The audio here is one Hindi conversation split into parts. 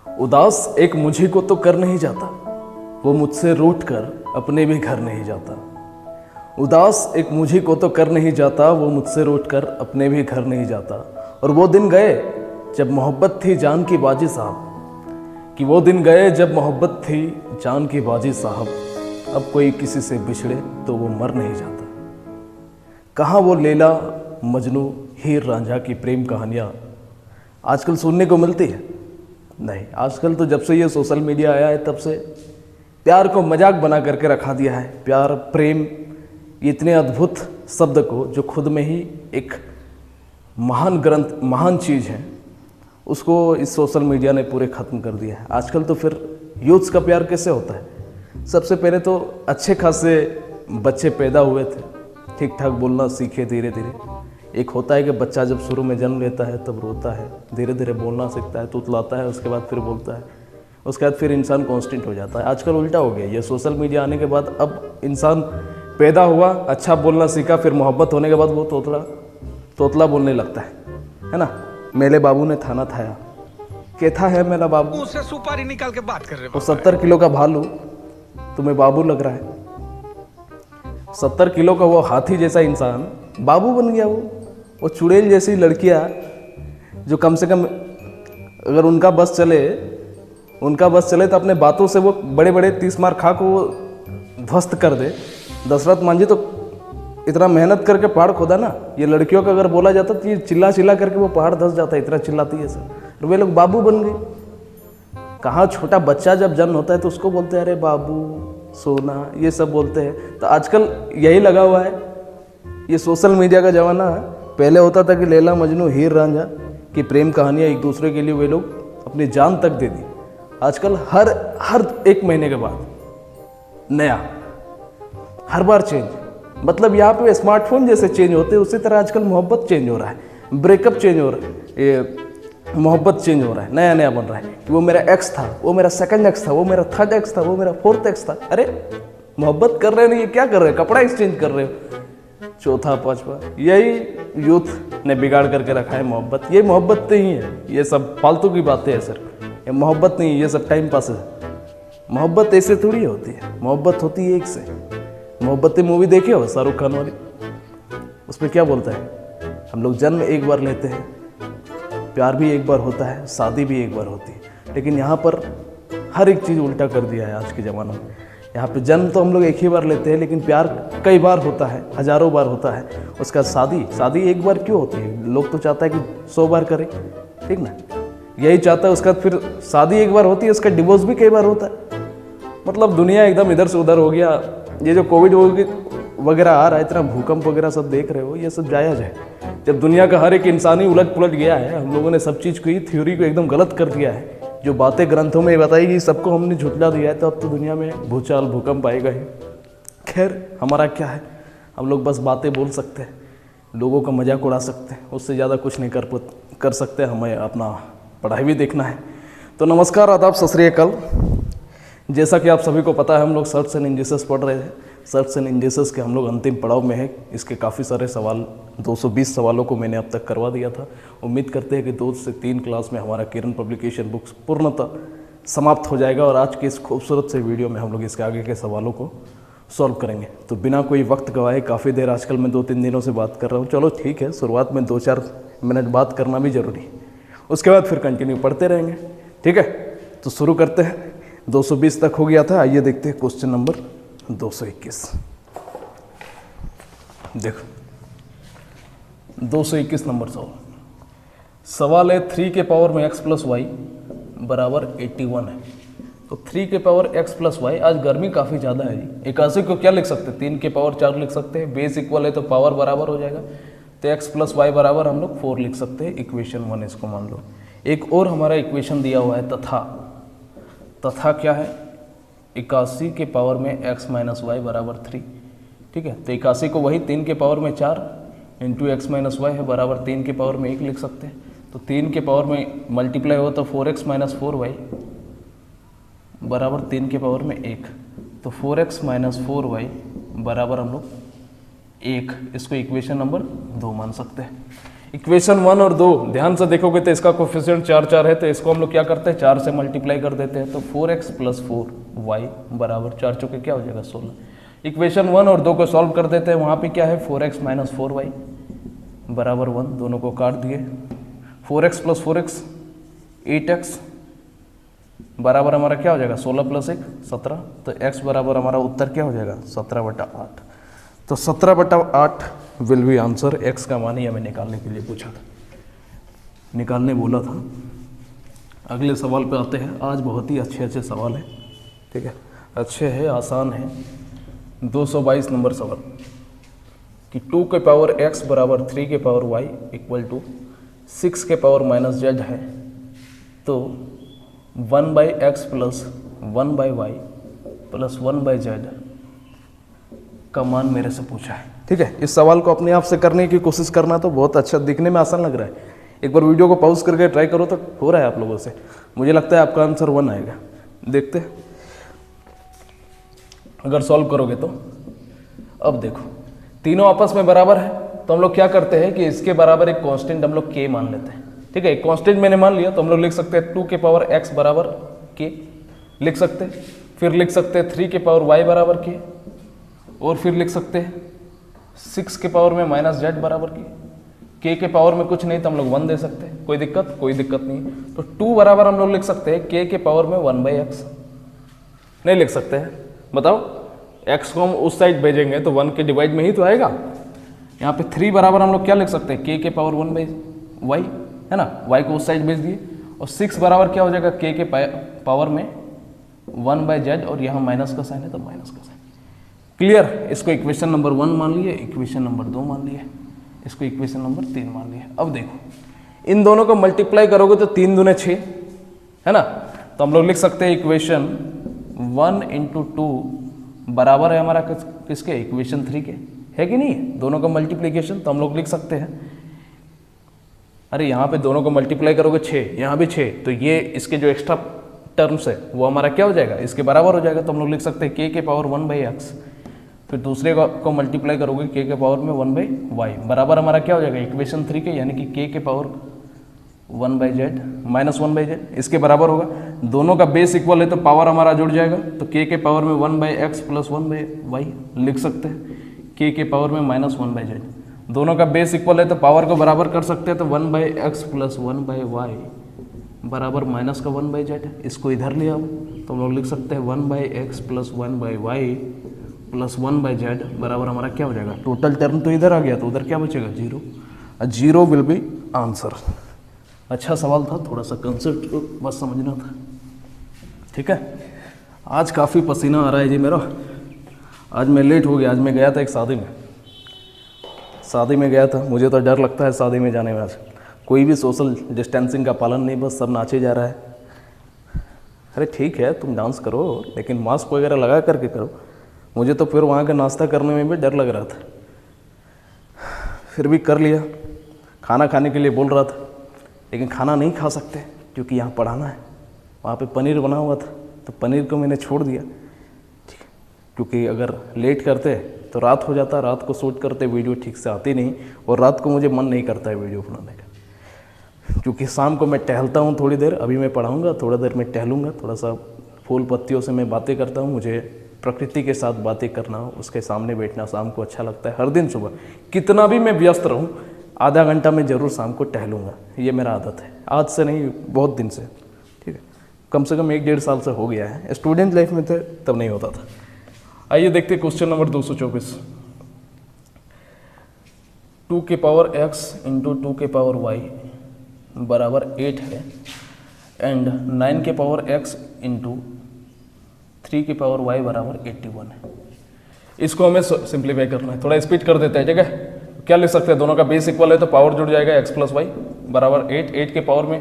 उदास एक मुझे को तो कर नहीं जाता, वो मुझसे रूठ कर अपने भी घर नहीं जाता। उदास एक मुझे को तो कर नहीं जाता, वो मुझसे रूठ कर अपने भी घर नहीं जाता। और वो दिन गए जब मोहब्बत थी जान की बाजी साहब, कि वो दिन गए जब मोहब्बत थी जान की बाजी साहब। अब कोई किसी से बिछड़े तो वो मर नहीं जाता। कहाँ वो लैला मजनू हीर रांझा की प्रेम कहानियाँ आजकल सुनने को मिलती है? नहीं, आजकल तो जब से ये सोशल मीडिया आया है तब से प्यार को मजाक बना करके रखा दिया है। प्यार, प्रेम, इतने अद्भुत शब्द को जो खुद में ही एक महान ग्रंथ, महान चीज़ है, उसको इस सोशल मीडिया ने पूरे ख़त्म कर दिया है। आजकल तो फिर यूथ्स का प्यार कैसे होता है? सबसे पहले तो अच्छे खासे बच्चे पैदा हुए थे, ठीक ठाक बोलना सीखे धीरे धीरे। एक होता है कि बच्चा जब शुरू में जन्म लेता है तब रोता है, धीरे धीरे बोलना सीखता है, तुतलाता है, उसके बाद फिर बोलता है, उसके बाद फिर इंसान कांस्टेंट हो जाता है। आजकल उल्टा हो गया। ये सोशल मीडिया आने के बाद अब इंसान पैदा हुआ, अच्छा बोलना सीखा, फिर मोहब्बत होने के बाद वो तोतला बोलने लगता है ना। मेरे बाबू ने थाना थाया, कैथा है मेरा बाबू, उससे सुपारी निकाल के बात कर रहे हो। वो 70 किलो का भालू तुम्हें बाबू लग रहा है। 70 किलो का वो हाथी जैसा इंसान बाबू बन गया। वो चुड़ैल जैसी लड़कियां जो कम से कम अगर उनका बस चले तो अपने बातों से वो बड़े बड़े 30 मार खा को वो ध्वस्त कर दे। दशरथ मांझी तो इतना मेहनत करके पहाड़ खोदा ना, ये लड़कियों का अगर बोला जाता तो ये चिल्ला करके वो पहाड़ धस जाता, इतना चिल्लाती है सर। वे लोग बाबू बन गए। कहाँ छोटा बच्चा जब जन्म होता है तो उसको बोलते हैं अरे बाबू, सोना, ये सब बोलते हैं। तो आजकल यही लगा हुआ है, ये सोशल मीडिया का ज़माना है। पहले होता था कि लैला मजनू हीर रांझा की प्रेम कहानियाँ एक दूसरे के लिए वे लोग अपनी जान तक दे दी। आजकल हर एक महीने के बाद नया, हर बार चेंज। मतलब यहाँ पे स्मार्टफोन जैसे चेंज होते हैं उसी तरह आजकल मोहब्बत चेंज हो रहा है, ब्रेकअप चेंज हो रहा है, ये मोहब्बत चेंज हो रहा है, नया नया बन रहा है कि वो मेरा एक्स था, वो मेरा सेकंड एक्स था, वो मेरा थर्ड एक्स था, वो मेरा फोर्थ एक्स था। अरे मोहब्बत कर रहे हैं, ये क्या कर रहे हैं? कपड़ा एक्सचेंज कर रहे हो, चौथा पांचवा। यही यूथ ने बिगाड़ करके रखा है मोहब्बत। ये मोहब्बत नहीं है, ये सब फालतू की बातें हैं सर। ये मोहब्बत नहीं, ये सब टाइम पास है। मोहब्बत ऐसे थोड़ी होती है, मोहब्बत होती है एक से। मोहब्बतें मूवी देखे हो शाहरुख खान वाली? उसमें क्या बोलता है? हम लोग जन्म एक बार लेते हैं, प्यार भी एक बार होता है, शादी भी एक बार होती है। लेकिन यहाँ पर हर एक चीज़ उल्टा कर दिया है आज के ज़माने में। यहाँ पे जन्म तो हम लोग एक ही बार लेते हैं, लेकिन प्यार कई बार होता है, हज़ारों बार होता है। उसका शादी एक बार क्यों होती है? लोग तो चाहता है कि 100 बार करें, ठीक ना? यही चाहता है। उसका फिर शादी एक बार होती है, उसका डिवोर्स भी कई बार होता है। मतलब दुनिया एकदम इधर से उधर हो गया। ये जो कोविड वगैरह आ रहा है, इतना भूकंप वगैरह सब देख रहे हो, ये सब जायज़ है। जब दुनिया का हर एक इंसान ही उलट पुलट गया है, हम लोगों ने सब चीज़ को, थ्योरी को एकदम गलत कर दिया है। जो बातें ग्रंथों में बताई गई सबको हमने झुठला दिया है, तो अब तो दुनिया में भूचाल भूकंप आएगा ही। खैर हमारा क्या है, हम लोग बस बातें बोल सकते हैं, लोगों का मजाक उड़ा सकते हैं, उससे ज़्यादा कुछ नहीं कर सकते। हमें अपना पढ़ाई भी देखना है। तो नमस्कार, आदाब, सत श्री अकाल। जैसा कि आप सभी को पता है, हम लोग सर्च एंड इंडेक्सेस पढ़ रहे हैं। सर्च एंड इंडेक्सेस के हम लोग अंतिम पड़ाव में है। इसके काफ़ी सारे सवाल, 220 सवालों को मैंने अब तक करवा दिया था। उम्मीद करते हैं कि 2 से 3 क्लास में हमारा किरण पब्लिकेशन बुक्स पूर्णतः समाप्त हो जाएगा और आज के इस खूबसूरत से वीडियो में हम लोग इसके आगे के सवालों को सॉल्व करेंगे। तो बिना कोई वक्त गवाए, काफ़ी देर आजकल मैं 2-3 दिनों से बात कर रहा हूँ। चलो ठीक है, शुरुआत में 2-4 मिनट बात करना भी ज़रूरी है, उसके बाद फिर कंटिन्यू पढ़ते रहेंगे, ठीक है? तो शुरू करते हैं। 220 तक हो गया था। आइए देखते हैं क्वेश्चन नंबर 221। देखो 221 नंबर सवाल है 3 के पावर में x प्लस वाई बराबर 81 है। तो 3 के पावर x प्लस वाई, आज गर्मी काफ़ी ज़्यादा है जी। 81 को क्या लिख सकते हैं? 3 के पावर 4 लिख सकते हैं। बेस इक्वल है तो पावर बराबर हो जाएगा। तो x प्लस वाई बराबर हम लोग 4 लिख सकते हैं। इक्वेशन 1 इसको मान लो। एक और हमारा इक्वेशन दिया हुआ है तथा क्या है? 81 के पावर में x माइनस वाई बराबर 3, ठीक है? तो 81 को वही 3 के पावर में 4 इंटू एक्स माइनस वाई है बराबर 3 के पावर में 1 लिख सकते हैं। तो 3 के पावर में मल्टीप्लाई हो तो 4x माइनस 4y बराबर 3 के पावर में 1। तो 4x माइनस 4y बराबर हम लोग 1, इसको इक्वेशन नंबर 2 मान सकते हैं। इक्वेशन 1 और 2 ध्यान से देखोगे तो इसका कोफिशिएंट 4 4 है, तो इसको हम लोग क्या करते हैं 4 से मल्टीप्लाई कर देते हैं, तो 4x + 4y बराबर 4 चौके क्या हो जाएगा 16। इक्वेशन 1 और 2 को सॉल्व कर देते हैं, वहाँ पे क्या है 4x - 4y बराबर 1, दोनों को काट दिए। 4x + 4x 8x बराबर हमारा क्या हो जाएगा 16 + 1 17, तो x बराबर हमारा उत्तर क्या हो जाएगा 17/8। तो 17/8 विल बी आंसर। x का मान ही हमें निकालने के लिए पूछा था, निकालने बोला था। अगले सवाल पे आते हैं। आज बहुत ही अच्छे अच्छे सवाल हैं, ठीक है, अच्छे हैं, आसान है। 222 नंबर सवाल कि 2 के पावर x बराबर 3 के पावर y = 6 के पावर -z है, तो 1/x + 1/y + 1/z का मान मेरे से पूछा है, ठीक है। इस सवाल को अपने आप से करने की कोशिश करना, तो बहुत अच्छा, दिखने में आसान लग रहा है। एक बार वीडियो को पॉज करके ट्राई करो तो हो रहा है आप लोगों से। मुझे लगता है आपका आंसर 1 आएगा, देखते हैं अगर सॉल्व करोगे तो। अब देखो तीनों आपस में बराबर है, तो हम लोग क्या करते हैं कि इसके बराबर एक कांस्टेंट हम लोग k मान लेते हैं, ठीक है। एक कांस्टेंट मैंने मान लिया, तो हम लोग लिख सकते हैं 2 के पावर x बराबर k लिख सकते हैं, फिर लिख सकते हैं 3 के पावर y बराबर k, और फिर लिख सकते हैं 6 के पावर में -z बराबर k के पावर में कुछ नहीं तो हम लोग 1 दे सकते हैं, कोई दिक्कत नहीं। तो 2 बराबर हम लोग लिख सकते हैं k के पावर में 1/x, नहीं लिख सकते हैं, बताओ x को हम उस साइड भेजेंगे तो 1 के डिवाइड में ही तो आएगा। यहाँ पे 3 बराबर हम लोग क्या लिख सकते हैं k के पावर 1/y, है ना, y को उस साइड भेज दिए। और 6 बराबर क्या हो जाएगा k के पावर में 1/z, और यहाँ माइनस का साइन है तो माइनस का साइन। क्लियर। इसको इक्वेशन नंबर 1 मान लिए, इक्वेशन नंबर 2 मान लिए, इसको इक्वेशन नंबर 3 मान लिए। अब देखो इन दोनों को मल्टीप्लाई करोगे तो 3 दूने 6, है ना, तो हम लोग लिख सकते हैं इक्वेशन 1 × 2 बराबर है हमारा किसके, इक्वेशन 3 के, है कि नहीं, दोनों का मल्टीप्लीकेशन। तो हम लोग लिख सकते हैं, अरे यहाँ पे दोनों को मल्टीप्लाई करोगे 6, यहाँ भी 6, तो ये इसके जो एक्स्ट्रा टर्म्स है वो हमारा क्या हो जाएगा, इसके बराबर हो जाएगा। तो हम लोग लिख सकते हैं k के पावर 1/x, फिर दूसरे को मल्टीप्लाई करोगे k के पावर में 1/y बराबर हमारा क्या हो जाएगा इक्वेशन 3 के, यानी कि k के पावर 1/z - 1/z, इसके बराबर होगा। दोनों का बेस इक्वल है तो पावर हमारा जुड़ जाएगा, तो k के पावर में 1/x + 1/y लिख सकते हैं, k के पावर में -1/z। दोनों का बेस इक्वल है तो पावर को बराबर कर सकते हैं, तो 1/x + 1/y बराबर माइनस का 1/z, इसको इधर ले आओ तो हम लोग लिख सकते हैं 1/x + 1/y + 1/z बराबर हमारा क्या हो जाएगा, टोटल टर्म तो इधर आ गया तो उधर क्या बचेगा 0, 0 विल बी आंसर। अच्छा सवाल था, थोड़ा सा कंसेप्ट को बस समझना था, ठीक है। आज काफ़ी पसीना आ रहा है जी मेरा, आज मैं लेट हो गया। आज मैं गया था एक शादी में गया था, मुझे तो डर लगता है शादी में जाने में। आज कोई भी सोशल डिस्टेंसिंग का पालन नहीं, बस सब नाचे जा रहा है। अरे ठीक है तुम डांस करो, लेकिन मास्क वगैरह लगा करके करो। मुझे तो फिर वहाँ का नाश्ता करने में भी डर लग रहा था, फिर भी कर लिया। खाना खाने के लिए बोल रहा था, लेकिन खाना नहीं खा सकते क्योंकि यहाँ पढ़ाना है। वहाँ पे पनीर बना हुआ था तो पनीर को मैंने छोड़ दिया, ठीक है, क्योंकि अगर लेट करते तो रात हो जाता, रात को शूट करते वीडियो ठीक से आती नहीं, और रात को मुझे मन नहीं करता है वीडियो बनाने का, क्योंकि शाम को मैं टहलता हूँ थोड़ी देर। अभी मैं पढ़ाऊँगा, थोड़ा देर मैं टहलूँगा, थोड़ा सा फूल पत्तियों से मैं बातें करता हूँ। मुझे प्रकृति के साथ बातें करना, उसके सामने बैठना शाम को अच्छा लगता है। हर दिन सुबह कितना भी मैं व्यस्त रहूं, आधा घंटा मैं ज़रूर शाम को टहलूँगा, ये मेरा आदत है। आज से नहीं, बहुत दिन से, ठीक है, कम से कम 1-1.5 साल से हो गया है। स्टूडेंट लाइफ में थे तब नहीं होता था। आइए देखते हैं क्वेश्चन नंबर 224। 2 के पावर x × 2 के पावर y बराबर 8 है, एंड 9 के पावर x × 3 की पावर y बराबर 81 है। इसको हमें सिंप्लीफाई करना है, थोड़ा स्पीड कर देते हैं, ठीक है। क्या लिख सकते हैं, दोनों का बेस इक्वल है तो पावर जुड़ जाएगा x + y बराबर 8। 8 के पावर में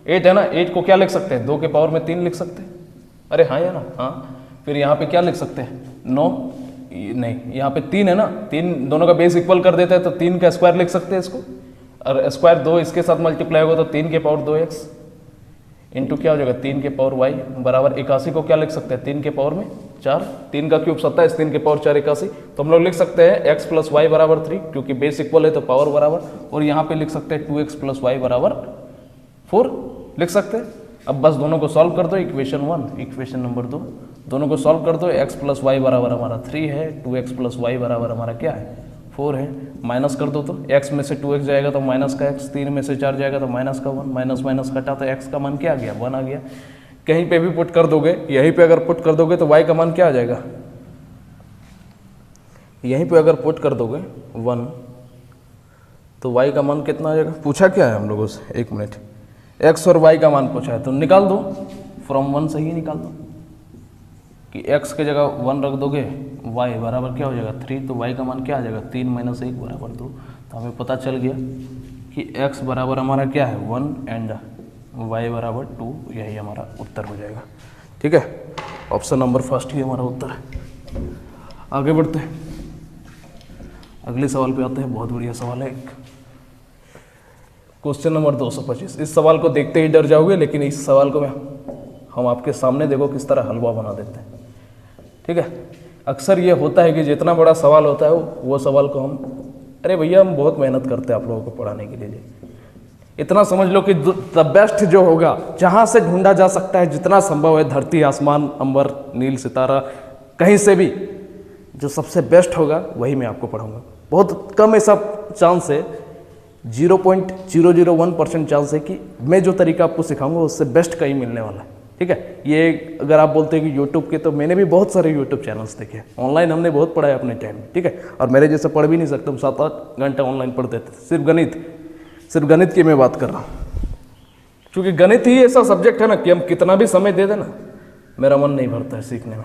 8 है ना, 8 को क्या लिख सकते हैं, 2 के पावर में 3 लिख सकते हैं। अरे हाँ या ना, हाँ। फिर यहाँ पे क्या लिख सकते हैं, 9 नहीं, यहाँ पे 3 है ना, 3 दोनों का बेस इक्वल कर देते हैं तो 3 का स्क्वायर लिख सकते हैं इसको, और स्क्वायर 2 इसके साथ मल्टीप्लाई होगा तो 3 के पावर 2x इंटू क्या हो जाएगा 3 के पावर y बराबर 81 को क्या लिख सकते हैं 3 के पावर में 4, 3 का क्यूब 27, 3 के पावर 4 81। तो हम लोग लिख सकते हैं x प्लस वाई बराबर 3, क्योंकि बेस इक्वल है तो पावर बराबर, और यहाँ पे लिख सकते हैं 2x प्लस वाई बराबर 4 लिख सकते हैं। अब बस दोनों को सॉल्व कर दो, इक्वेशन 1 इक्वेशन नंबर 2, दोनों को सॉल्व कर दो। x प्लस वाई बराबर हमारा 3 है, 2x प्लस वाई बराबर हमारा क्या है 4 है। माइनस कर दो तो x में से 2x जाएगा तो माइनस का x, 3 में से 4 जाएगा तो माइनस का 1, माइनस माइनस कटा तो x का मान क्या आ गया 1 आ गया। कहीं पे भी पुट कर दोगे, यहीं पे अगर पुट कर दोगे तो y का मान क्या आ जाएगा, यहीं पे अगर पुट कर दोगे 1 तो y का मान कितना आ जाएगा। पूछा क्या है हम लोगों से, 1 मिनट, x और y का मान पूछा है तो निकाल दो, फ्रॉम 1 से ही निकाल दो कि x के जगह 1 रख दोगे, y बराबर क्या हो जाएगा 3, तो y का मान क्या आ जाएगा 3 माइनस 1 बराबर 2। तो हमें पता चल गया कि x बराबर हमारा क्या है 1 एंड y बराबर 2, यही हमारा उत्तर हो जाएगा। ठीक है, ऑप्शन नंबर फर्स्ट ही हमारा उत्तर है। आगे बढ़ते हैं, अगले सवाल पे आते हैं। बहुत बढ़िया सवाल है, क्वेश्चन नंबर 225। इस सवाल को देखते ही डर जाओगे, लेकिन इस सवाल को हम आपके सामने देखो किस तरह हलवा बना देते हैं। ठीक है, अक्सर ये होता है कि जितना बड़ा सवाल होता है वो सवाल को हम, अरे भैया हम बहुत मेहनत करते हैं आप लोगों को पढ़ाने के लिए। इतना समझ लो कि द बेस्ट जो होगा, जहाँ से ढूंढा जा सकता है जितना संभव है, धरती आसमान अंबर नील सितारा कहीं से भी, जो सबसे बेस्ट होगा वही मैं आपको पढ़ाऊँगा। बहुत कम ऐसा चांस है, 0.001% चांस है कि मैं जो तरीका आपको सिखाऊंगा उससे बेस्ट कहीं मिलने वाला है। ठीक है, ये अगर आप बोलते हैं कि यूट्यूब के, तो मैंने भी बहुत सारे यूट्यूब चैनल्स देखे, ऑनलाइन हमने बहुत पढ़ा है अपने टाइम में। ठीक है, और मेरे जैसे पढ़ भी नहीं सकते, हम 7-8 घंटे ऑनलाइन पढ़ते थे, सिर्फ गणित की मैं बात कर रहा हूँ। क्योंकि गणित ही ऐसा सब्जेक्ट है ना कि हम कितना भी समय दे देना, मेरा मन नहीं भरता है सीखने में।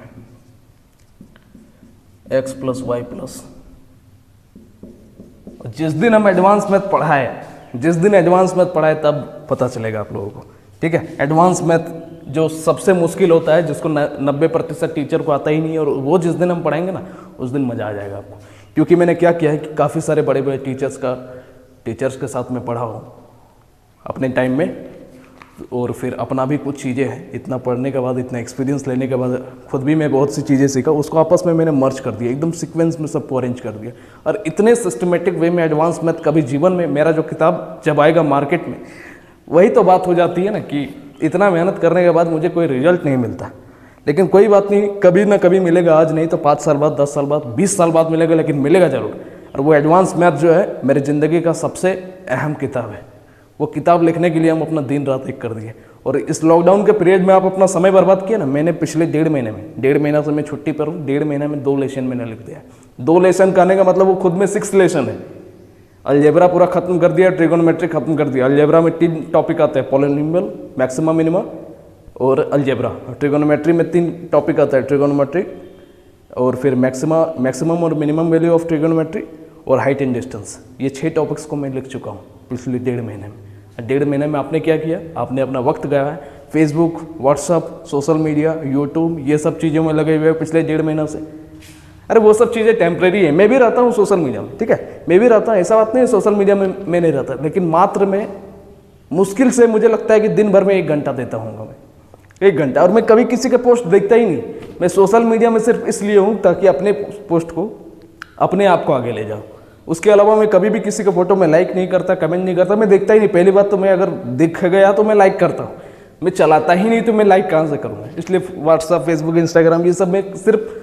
x प्लस वाई प्लस, जिस दिन हम एडवांस मैथ पढ़ाए, तब पता चलेगा आप लोगों को। ठीक है, एडवांस मैथ जो सबसे मुश्किल होता है, जिसको 90% टीचर को आता ही नहीं है, और वो जिस दिन हम पढ़ाएंगे ना उस दिन मज़ा आ जाएगा आपको। क्योंकि मैंने क्या किया है कि काफ़ी सारे बड़े बड़े टीचर्स के साथ मैं पढ़ा हूँ अपने टाइम में, और फिर अपना भी कुछ चीज़ें हैं, इतना पढ़ने के बाद, इतना एक्सपीरियंस लेने के बाद खुद भी मैं बहुत सी चीज़ें सीखा, उसको आपस में मैंने मर्ज कर दिया, एकदम सीक्वेंस में सबको अरेंज कर दिया। और इतने सिस्टमेटिक वे में एडवांस मैथ कभी जीवन में, मेरा जो किताब जब आएगा मार्केट में, वही तो बात हो जाती है ना कि इतना मेहनत करने के बाद मुझे कोई रिजल्ट नहीं मिलता। लेकिन कोई बात नहीं, कभी ना कभी मिलेगा, आज नहीं तो 5 साल बाद, 10 साल बाद, 20 साल बाद मिलेगा, लेकिन मिलेगा जरूर। और वो एडवांस मैथ जो है मेरी ज़िंदगी का सबसे अहम किताब है। वो किताब लिखने के लिए हम अपना दिन रात एक कर दिए। और इस लॉकडाउन के पीरियड में आप अपना समय बर्बाद किया ना, मैंने पिछले 1.5 महीना से मैं छुट्टी पर हूँ, 1.5 महीने में 2 लेसन मैंने लिख दिया। 2 लेसन कहने का मतलब वो खुद में 6 लेसन है। अलजेब्रा पूरा खत्म कर दिया, ट्रिगोनोमेट्री खत्म कर दिया। अलजेब्रा में 3 टॉपिक आते हैं, पॉलिनोमियल, मैक्सिमा, मिनिमा और अलजेब्रा। ट्रिगोनोमेट्री में 3 टॉपिक आता है, ट्रिगोनोमेट्री और फिर मैक्सिमम और मिनिमम वैल्यू ऑफ ट्रिगोनोमेट्री और हाइट एंड डिस्टेंस। ये 6 टॉपिक्स को मैं लिख चुका हूँ पिछले 1.5 महीने में। 1.5 महीने में आपने क्या किया, आपने अपना वक्त गया है Facebook, WhatsApp, social media, YouTube, ये सब चीज़ों में लगे हुए हैं पिछले 1.5 महीना से। अरे वो सब चीज़ें टेम्प्रेरी है, मैं भी रहता हूँ सोशल मीडिया में, ठीक है, मैं भी रहता हूँ, ऐसा बात नहीं है सोशल मीडिया में मैं नहीं रहता, लेकिन मात्र मैं मुश्किल से मुझे लगता है कि दिन भर में 1 घंटा देता हूँगा मैं, 1 घंटा। और मैं कभी किसी का पोस्ट देखता ही नहीं। मैं सोशल मीडिया में सिर्फ इसलिए हूँ ताकि अपने पोस्ट को, अपने आप को आगे ले जाऊँ। उसके अलावा मैं कभी भी किसी का फोटो में लाइक नहीं करता, कमेंट नहीं करता, मैं देखता ही नहीं। पहली बात तो मैं अगर दिख गया तो मैं लाइक करता हूँ, मैं चलाता ही नहीं तो मैं लाइक कहाँ से करूँगा। इसलिए व्हाट्सअप, फेसबुक, इंस्टाग्राम ये सब मैं सिर्फ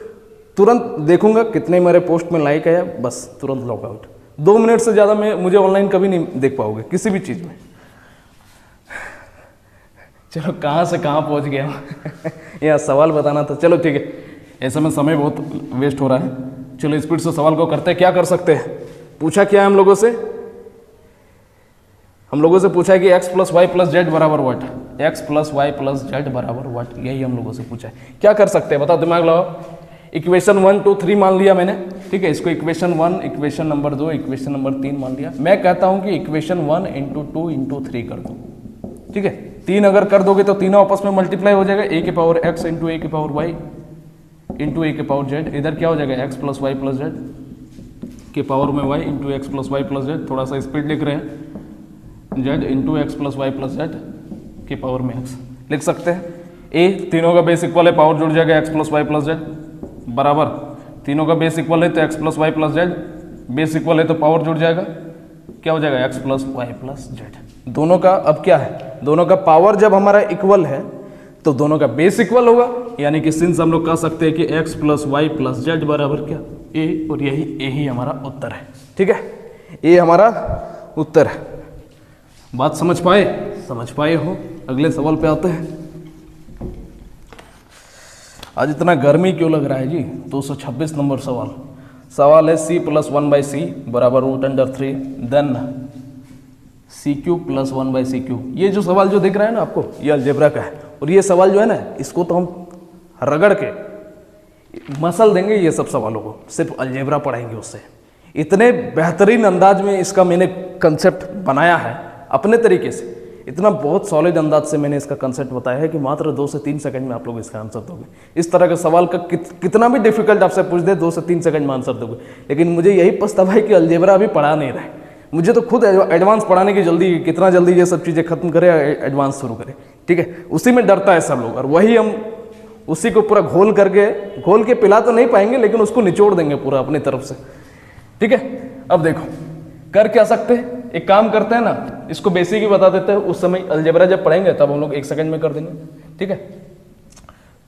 तुरंत देखूंगा कितने मेरे पोस्ट में लाइक आया, बस तुरंत लॉग आउट। 2 मिनट से ज़्यादा मुझे ऑनलाइन कभी नहीं देख पाओगे किसी भी चीज़ में। चलो कहाँ से कहाँ पहुँच गया यह सवाल बताना था। चलो ठीक है, ऐसे में समय बहुत वेस्ट हो रहा है। चलो स्पीड से सवाल को करते हैं। क्या कर सकते हैं, पूछा क्या है हम लोगों से, पूछा है कि x plus y plus z बराबर what, x plus y plus z बराबर व्हाट, यही हम लोगों से पूछा है। क्या कर सकते हैं बताओ, दिमाग लगाओ। इक्वेशन 1, 2, 3 मान लिया मैंने, ठीक है, इसको equation 1, equation number 2, equation number 3 मान लिया। मैं कहता हूं कि इक्वेशन 1 इंटू 2 इंटू 3 कर दो, ठीक है। 3 अगर कर दोगे तो तीनों आपस में मल्टीप्लाई हो जाएगा, a की पावर x इंटू a की पावर y इंटू a की पावर z। इधर क्या हो जाएगा, x plus y plus z के पावर में y into x plus y plus z, थोड़ा सा स्पीड लिख रहे हैं, z into x plus y plus z के पावर में x लिख सकते हैं। a तीनों का बेस इक्वल है, पावर जुड़ जाएगा x plus y plus z. बराबर, तीनों का बेस इक्वल है तो x plus y plus z, base equal है तो पावर जुड़ जाएगा, क्या हो जाएगा x plus y plus z. दोनों का अब क्या है, दोनों का पावर जब हमारा इक्वल है तो दोनों का बेस इक्वल होगा, यानी कि सिंस हम लोग कह सकते हैं कि x plus y plus z बराबर क्या ए, और यही हमारा उत्तर है। ठीक है, ये हमारा उत्तर है। बात समझ पाए? समझ पाए हो? अगले सवाल पे आते हैं। आज इतना गर्मी क्यों लग रहा है जी? 226 नंबर सवाल। सवाल है c प्लस 1/c बराबर √3 देन सी क्यूब प्लस 1/c³। ये जो सवाल जो दिख रहा है ना आपको, ये अलजेब्रा का है, और ये सवाल जो है ना, इसको तो हम रगड़ के मसल देंगे ये सब सवालों को, सिर्फ अलजेब्रा पढ़ाएंगे उससे। इतने बेहतरीन अंदाज में इसका मैंने कंसेप्ट बनाया है अपने तरीके से, इतना बहुत सॉलिड अंदाज से मैंने इसका कंसेप्ट बताया है कि मात्र 2 से 3 सेकंड में आप लोग इसका आंसर दोगे। इस तरह का सवाल का कितना भी डिफिकल्ट आपसे पूछ दे, 2 से 3 सेकंड में आंसर दोगे। लेकिन मुझे यही पछतावा है कि अलजेब्रा अभी पढ़ा नहीं रहा है। मुझे तो खुद एडवांस पढ़ाने की जल्दी, कितना जल्दी ये सब चीज़ें खत्म करें, एडवांस शुरू करें। ठीक है, उसी में डरता है सब लोग, और वही हम उसी को पूरा घोल के पिला तो नहीं पाएंगे, लेकिन उसको निचोड़ देंगे पूरा अपनी तरफ से। ठीक है, अब देखो कर क्या सकते हैं, एक काम करते हैं ना, इसको बेसिक ही बता देते हैं, उस समय अलजेब्रा जब पढ़ेंगे तब हम लोग 1 सेकंड में कर देंगे। ठीक है,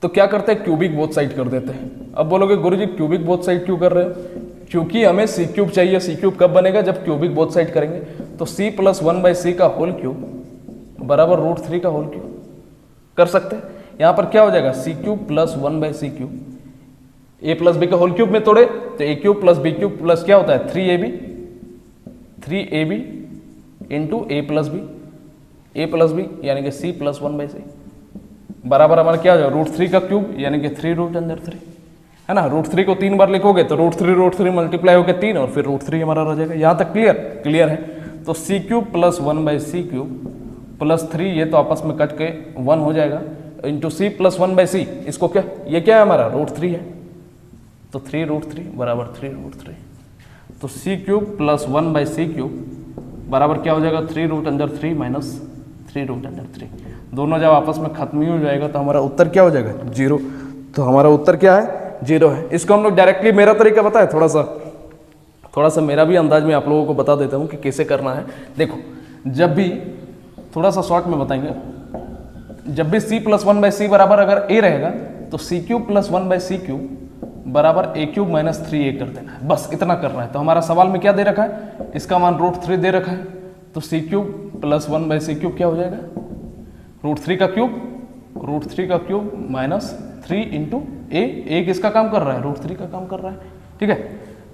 तो क्या करते हैं, क्यूबिक बोथ साइड कर देते हैं। अब बोलोगे गुरुजी क्यूबिक बोथ साइड क्यों कर रहे हो? क्योंकि हमें सी क्यूब चाहिए। सी क्यूब कब बनेगा? जब क्यूबिक बोथ साइड करेंगे। तो c प्लस 1/c का होल क्यूब बराबर √3 का होल क्यूब कर सकते हैं। यहाँ पर क्या हो जाएगा, c³ plus 1/c³, a plus b का होल क्यूब में तोड़े तो a³ प्लस b³ प्लस क्या होता है 3ab into a plus B यानी कि c प्लस 1/c बराबर हमारा क्या हो जाएगा √3 का क्यूब यानी कि 3√3 है ना। √3 को 3 बार लिखोगे तो √3 मल्टीप्लाई होकर 3 और फिर √3 हमारा रह जाएगा। यहाँ तक क्लियर है। तो c³ प्लस 1/c³ प्लस 3 ये तो आपस में कट के 1 हो जाएगा इंटू c प्लस 1/c, इसको क्या, ये क्या है हमारा √3 है, तो 3√3 बराबर 3√3। तो c³ प्लस 1/c³ बराबर क्या हो जाएगा 3√3 माइनस 3√3। दोनों जब आपस में खत्म ही हो जाएगा तो हमारा उत्तर क्या हो जाएगा 0। तो हमारा उत्तर क्या है 0 है। इसको हम लोग डायरेक्टली, मेरा तरीका बताए, थोड़ा सा मेरा भी अंदाज में आप लोगों को बता देता हूँ कि कैसे करना है। देखो, जब भी थोड़ा सा शॉर्ट में बताएंगे, जब भी c प्लस 1/c बराबर अगर a रहेगा तो c³ प्लस 1/c³ बराबर a³ माइनस 3a कर देना है, बस इतना करना है। तो हमारा सवाल में क्या दे रखा है, इसका मान √3 दे रखा है, तो c³ प्लस 1/c³ क्या हो जाएगा √3 का क्यूब माइनस 3 इंटू a किसका काम कर रहा है √3 का काम कर रहा है। ठीक है,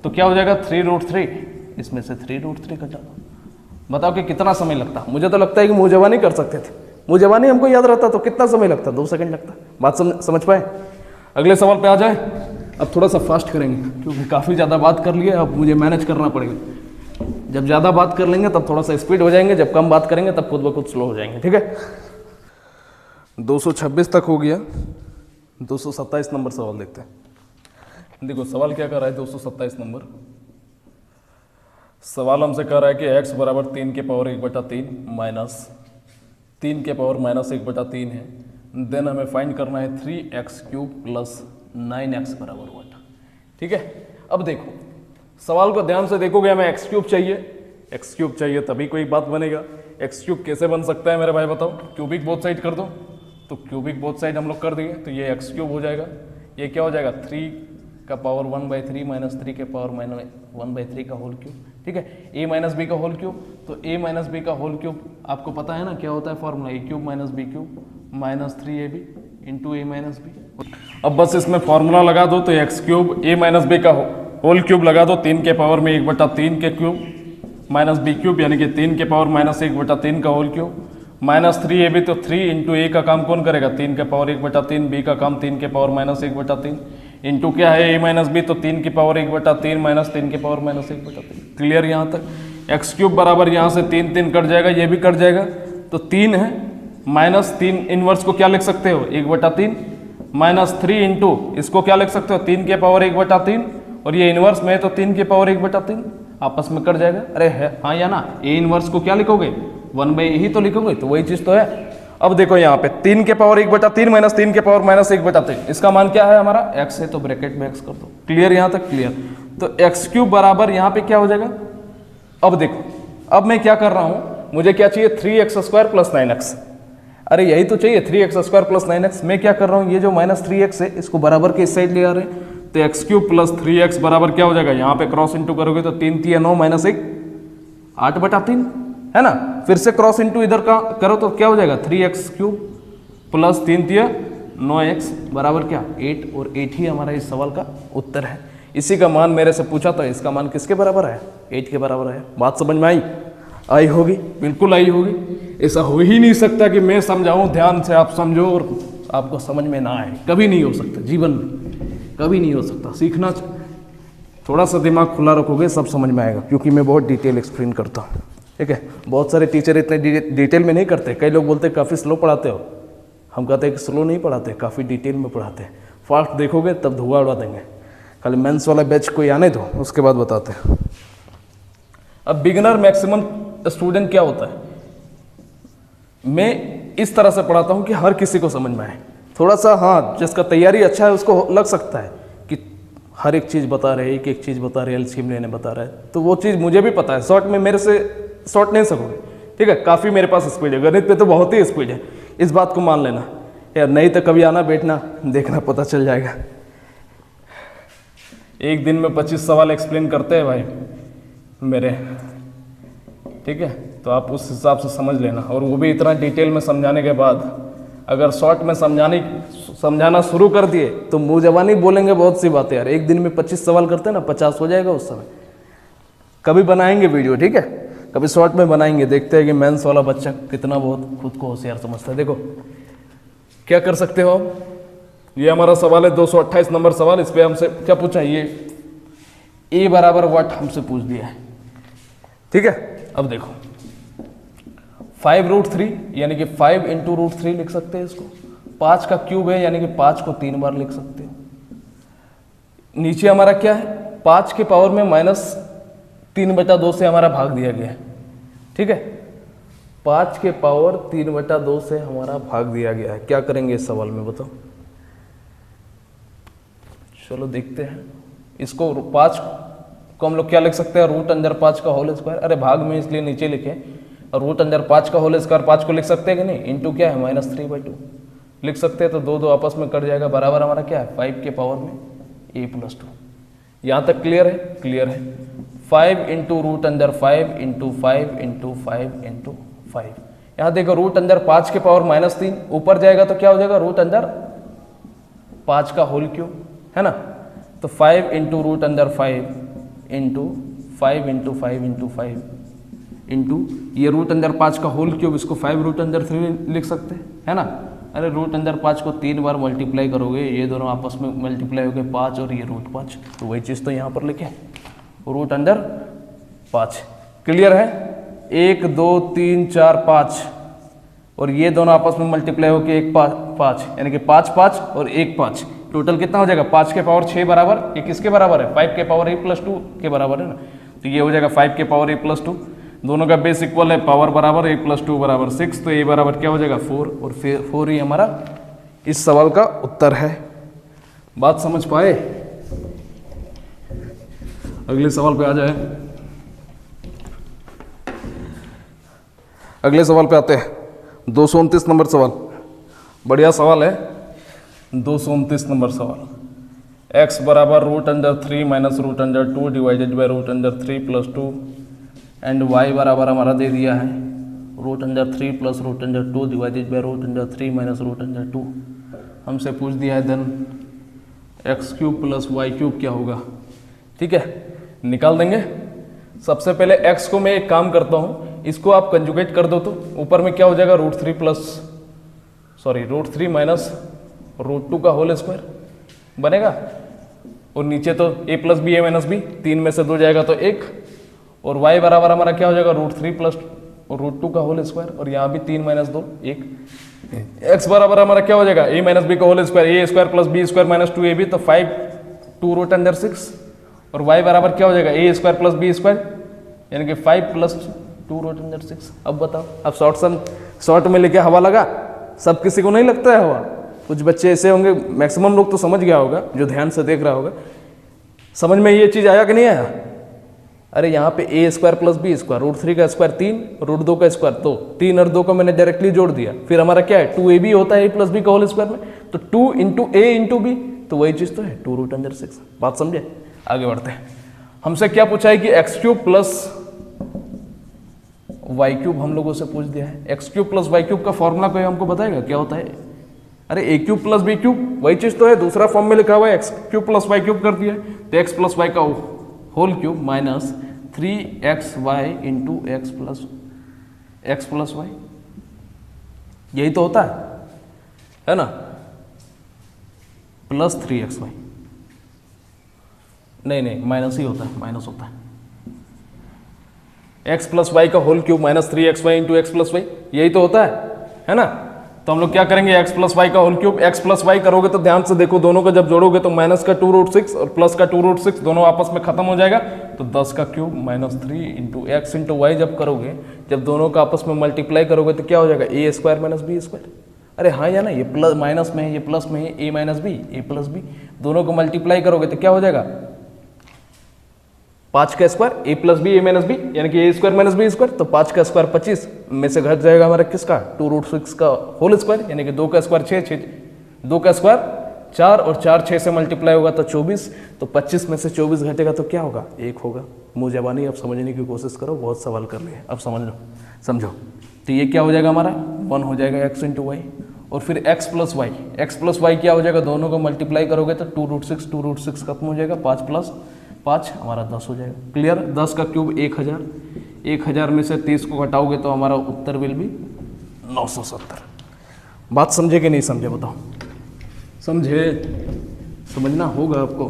तो क्या हो जाएगा 3√3, इसमें से 3√3 कटा दो। बताओ कि कितना समय लगता। मुझे तो लगता है कि मुँह जबानी कर सकते थे, मुँह जबानी हमको याद रहता तो कितना समय लगता, 2 सेकंड लगता। बात समझ पाए? अगले सवाल पे आ जाए। अब थोड़ा सा फास्ट करेंगे क्योंकि काफ़ी ज़्यादा बात कर लिए, अब मुझे मैनेज करना पड़ेगा। जब ज़्यादा बात कर लेंगे तब थोड़ा सा स्पीड हो जाएंगे, जब कम बात करेंगे तब खुद ब खुद स्लो हो जाएंगे। ठीक है, 226 तक हो गया। 227 नंबर सवाल देखते हैं। देखो सवाल क्या कर रहा है 227 नंबर सवाल हमसे कह रहा है कि x बराबर 3 के पावर 1/3 माइनस 3 के पावर माइनस 1/3 है। देन हमें फाइंड करना है 3x³ प्लस 9x बराबर 1। ठीक है, अब देखो सवाल को ध्यान से देखोगे, हमें x³ चाहिए तभी कोई बात बनेगा। x³ कैसे बन सकता है मेरे भाई बताओ? क्यूबिक बोथ साइड कर दो, तो क्यूबिक बोथ साइड हम लोग कर दिए तो ये x³ हो जाएगा। ये क्या हो जाएगा 3 का पावर 1/3 माइनस 3 के पावर माइनस 1/3 का होल क्यूब। ठीक है, a माइनस बी का होल क्यूब, तो a माइनस बी का होल क्यूब आपको पता है ना क्या होता है formula, a³ minus b³ minus 3ab into a minus b. अब बस इसमें फॉर्मूला लगा दो, तो x³ a माइनस बी का होल क्यूब लगा दो, 3 के पावर में 1/3 के क्यूब माइनस b³ यानी कि 3 के पावर माइनस 1/3 का होल क्यूब माइनस 3ab, तो 3 इंटू a का काम कौन करेगा 3 के पावर 1/3, b का काम 3 के पावर माइनस 1/3 इंटू क्या है a माइनस बी, तो 3 की पावर 1/3 माइनस 3 की पावर माइनस 1/3। क्लियर यहाँ तक? x³ बराबर यहाँ से 3 कट जाएगा, ये भी कट जाएगा, तो 3 है माइनस 3 इनवर्स को क्या लिख सकते हो 1/3 माइनस 3 इंटू इसको क्या लिख सकते हो 3 के पावर 1/3 और ये इनवर्स में है तो 3 के पावर 1/3 आपस में कट जाएगा। अरे है हाँ या ना, a इनवर्स को क्या लिखोगे 1/a ही तो लिखोगे, तो वही चीज़ तो है। अब देखो यहाँ पे 3 के पावर 1/3 माइनस 3 के पावर माइनस 1/3, इसका मान क्या है हमारा x है, तो ब्रैकेट में x कर दो। क्लियर यहाँ तक? क्लियर। तो x³ बराबर यहाँ पे क्या हो जाएगा, अब देखो, अब मैं क्या कर रहा हूँ, मुझे क्या चाहिए 3x² + 9x। अरे यही तो चाहिए 3x² + 9x। मैं क्या कर रहा हूँ, ये जो -3x है इसको बराबर के इस साइड ले आ रहे हैं, तो x³ + 3x बराबर क्या हो जाएगा, यहाँ पे क्रॉस इंटू करोगे तो 3 × 9 - 1 8/3 है ना। फिर से क्रॉस इंटू इधर का करो तो क्या हो जाएगा 3x³ + 3 × 9x बराबर क्या 8, और 8 ही हमारा इस सवाल का उत्तर है। इसी का मान मेरे से पूछा था, इसका मान किसके बराबर है, 8 के बराबर है। बात समझ में आई होगी, बिल्कुल आई होगी। ऐसा हो ही नहीं सकता कि मैं समझाऊं ध्यान से आप समझो और आपको समझ में ना आए, कभी नहीं हो सकता, जीवन में कभी नहीं हो सकता। सीखना थोड़ा सा दिमाग खुला रखोगे सब समझ में आएगा, क्योंकि मैं बहुत डिटेल एक्सप्लेन करता हूँ। ठीक है, बहुत सारे टीचर इतने डिटेल में नहीं करते। कई लोग बोलते हैं काफ़ी स्लो पढ़ाते हो, हम कहते हैं कि स्लो नहीं पढ़ाते, काफ़ी डिटेल में पढ़ाते हैं। फास्ट देखोगे तब धुआं उड़ा देंगे। खाली मेंस वाला बैच कोई आने दो, उसके बाद बताते हैं। अब बिगिनर मैक्सिमम स्टूडेंट क्या होता है, मैं इस तरह से पढ़ाता हूँ कि हर किसी को समझ में आए। थोड़ा सा हाँ, जिसका तैयारी अच्छा है उसको लग सकता है कि हर एक चीज़ बता रहे, एक एक चीज़ बता रहे, एलसीएम लेने बता रहे, तो वो चीज़ मुझे भी पता है। शॉर्ट में मेरे से शॉर्ट नहीं सकोगे, ठीक है। काफ़ी मेरे पास स्पीड है, गणित पे तो बहुत ही स्पीड है, इस बात को मान लेना यार। नहीं तो कभी आना बैठना देखना, पता चल जाएगा। एक दिन में 25 सवाल एक्सप्लेन करते हैं भाई मेरे, ठीक है। तो आप उस हिसाब से समझ लेना, और वो भी इतना डिटेल में समझाने के बाद अगर शॉर्ट में समझाना शुरू कर दिए तो मुँह जबानी बोलेंगे बहुत सी बातें यार। एक दिन में 25 सवाल करते हैं ना, 50 हो जाएगा उस समय। कभी बनाएंगे वीडियो, ठीक है, कभी शॉर्ट में बनाएंगे, देखते हैं कि मेंस वाला बच्चा कितना बहुत खुद को होशियार समझता है। देखो क्या कर सकते हो आप, ये हमारा सवाल है 228 नंबर सवाल। इस पर हमसे क्या पूछा, ये A बराबर व्हाट हमसे पूछ दिया है, ठीक है। अब देखो 5√3 यानी कि 5 × √3 लिख सकते हैं इसको। 5 का क्यूब है यानी कि 5 को 3 बार लिख सकते हो। नीचे हमारा क्या है, 5 के पावर में -3/2 से हमारा भाग दिया गया है, ठीक है। 5 के पावर 3/2 से हमारा भाग दिया गया है। क्या करेंगे इस सवाल में बताओ, चलो देखते हैं। इसको 5 को हम लोग क्या लिख सकते हैं, √5 का होल स्क्वायर। अरे भाग में इसलिए नीचे लिखे, और √5 का होल स्क्वायर 5 को लिख सकते हैं कि नहीं, इंटू क्या है -3/2 लिख सकते हैं। तो 2 आपस में कट जाएगा, बराबर हमारा क्या है 5 के पावर में a+2। यहाँ तक क्लियर है? क्लियर है। 5 × √5 × 5 × 5 × 5। यहाँ देखो √5 के पावर -3 ऊपर जाएगा तो क्या हो जाएगा √5 का होल क्यूब, है ना। तो 5 × √5 × 5 × 5 × 5 इंटू ये √5 का होल क्यूब, इसको 5√3 लिख सकते हैं, है ना। अरे √5 को 3 बार मल्टीप्लाई करोगे, ये दोनों आपस में मल्टीप्लाई हो गए 5 और ये √5, तो वही चीज़ तो यहाँ पर लिखे √5। क्लियर है? 1 2 3 4 5, और ये दोनों आपस में मल्टीप्लाई होकर 1 5 यानी कि 5 5 और 1 5, टोटल कितना हो जाएगा 5 के पावर 6 बराबर, ये किसके बराबर है 5 के पावर a+2 के बराबर है ना। तो ये हो जाएगा 5 के पावर a+2, दोनों का बेस इक्वल है, पावर बराबर a+2 बराबर 6, तो a बराबर क्या हो जाएगा 4, और फिर 4 ही हमारा इस सवाल का उत्तर है। बात समझ पाए? अगले सवाल पे आ जाए। अगले सवाल पे आते हैं, 229 नंबर सवाल। बढ़िया सवाल है 229 नंबर सवाल। x बराबर √3 - √2 डिवाइडेड बाई √3 + 2 एंड y बराबर हमारा दे दिया है √3 + √2 डिवाइडेड बाई √3 - √2। हमसे पूछ दिया है देन x³ + y³ क्या होगा, ठीक है, निकाल देंगे। सबसे पहले x को मैं एक काम करता हूँ, इसको आप कंजुगेट कर दो तो ऊपर में क्या हो जाएगा √3 - √2 का होल स्क्वायर बनेगा, और नीचे तो a + b a - b 3 में से 2 जाएगा तो 1, और y बराबर हमारा क्या हो जाएगा √3 + √2 का होल स्क्वायर, और यहाँ भी 3 - 2 1। x बराबर हमारा क्या हो जाएगा a - b का whole square, a² + b² - 2ab, तो 5 2 √6, और y बराबर क्या हो जाएगा a² + b² यानी कि 5 + 2 √6। अब बताओ, अब शॉर्ट में लेके हवा लगा सब किसी को नहीं लगता है हवा, कुछ बच्चे ऐसे होंगे, मैक्सिमम लोग तो समझ गया होगा जो ध्यान से देख रहा होगा। समझ में ये चीज़ आया कि नहीं आया? अरे यहाँ पे a square plus b square, root 3 का स्क्वायर 3, रूट 2 का स्क्वायर 2, 3 और 2 को मैंने डायरेक्टली जोड़ दिया। फिर हमारा क्या है, 2ab होता है a प्लस बी का होल स्क्वायर में, तो 2 इंटू ए इंटू बी, तो वही चीज़ तो है 2 रूट अंडर 6। बात समझे? आगे बढ़ते हैं। हमसे क्या पूछा है कि x cube plus y cube हम लोगों से पूछ दिया है। X cube plus y cube का फॉर्मूला कोई हमको बताएगा क्या होता है? अरे a cube plus b cube वही चीज़ तो है, दूसरा फॉर्म में लिखा हुआ है x cube plus y cube कर दिया है, तो एक्स प्लस वाई का whole cube minus 3xy into x plus y, यही तो होता है ना, प्लस 3xy, नहीं माइनस ही होता है, माइनस होता है। x प्लस वाई का whole cube minus 3xy into x plus y, यही तो होता है ना। तो हम लोग क्या करेंगे, x प्लस वाई का whole cube, x plus y करोगे तो ध्यान से देखो, दोनों को जब जोड़ोगे तो माइनस का 2 रूट 6 और प्लस का 2 रूट 6 दोनों आपस में खत्म हो जाएगा, तो 10 का cube minus 3 into x into y जब करोगे, जब दोनों का आपस में मल्टीप्लाई करोगे तो क्या हो जाएगा, a square minus B square. अरे हाँ या ना, ये प्लस माइनस में है, ये प्लस में है, ए माइनस बी, ए प्लस बी, दोनों को मल्टीप्लाई करोगे तो क्या हो जाएगा, 5 का square A plus b a minus B, यानी कि a square minus B square, तो 5 का स्क्वायर 25 में से घट जाएगा हमारा किसका, 2 रूट 6 का होल स्क्वायर, यानी कि 2 का स्क्वायर 6, 2 का स्क्वायर 4 और 4 6 से मल्टीप्लाई होगा तो 24, तो 25 में से 24 घटेगा तो क्या होगा, 1 होगा। मुँह जबानी अब समझने की कोशिश करो, बहुत सवाल कर लिए, अब समझ लो, समझो। तो ये क्या हो जाएगा हमारा, 1 हो जाएगा एक्स इंटू वाई, और फिर एक्स प्लस वाई क्या हो जाएगा, दोनों को मल्टीप्लाई करोगे तो 2 रूट 6 खत्म हो जाएगा, 5 प्लस 5 हमारा 10 हो जाएगा। क्लियर? 10 का क्यूब 1000, 1000 में से 30 को घटाओगे तो हमारा उत्तर विल भी 970। बात समझे कि नहीं समझे बताओ? समझे? समझना होगा आपको।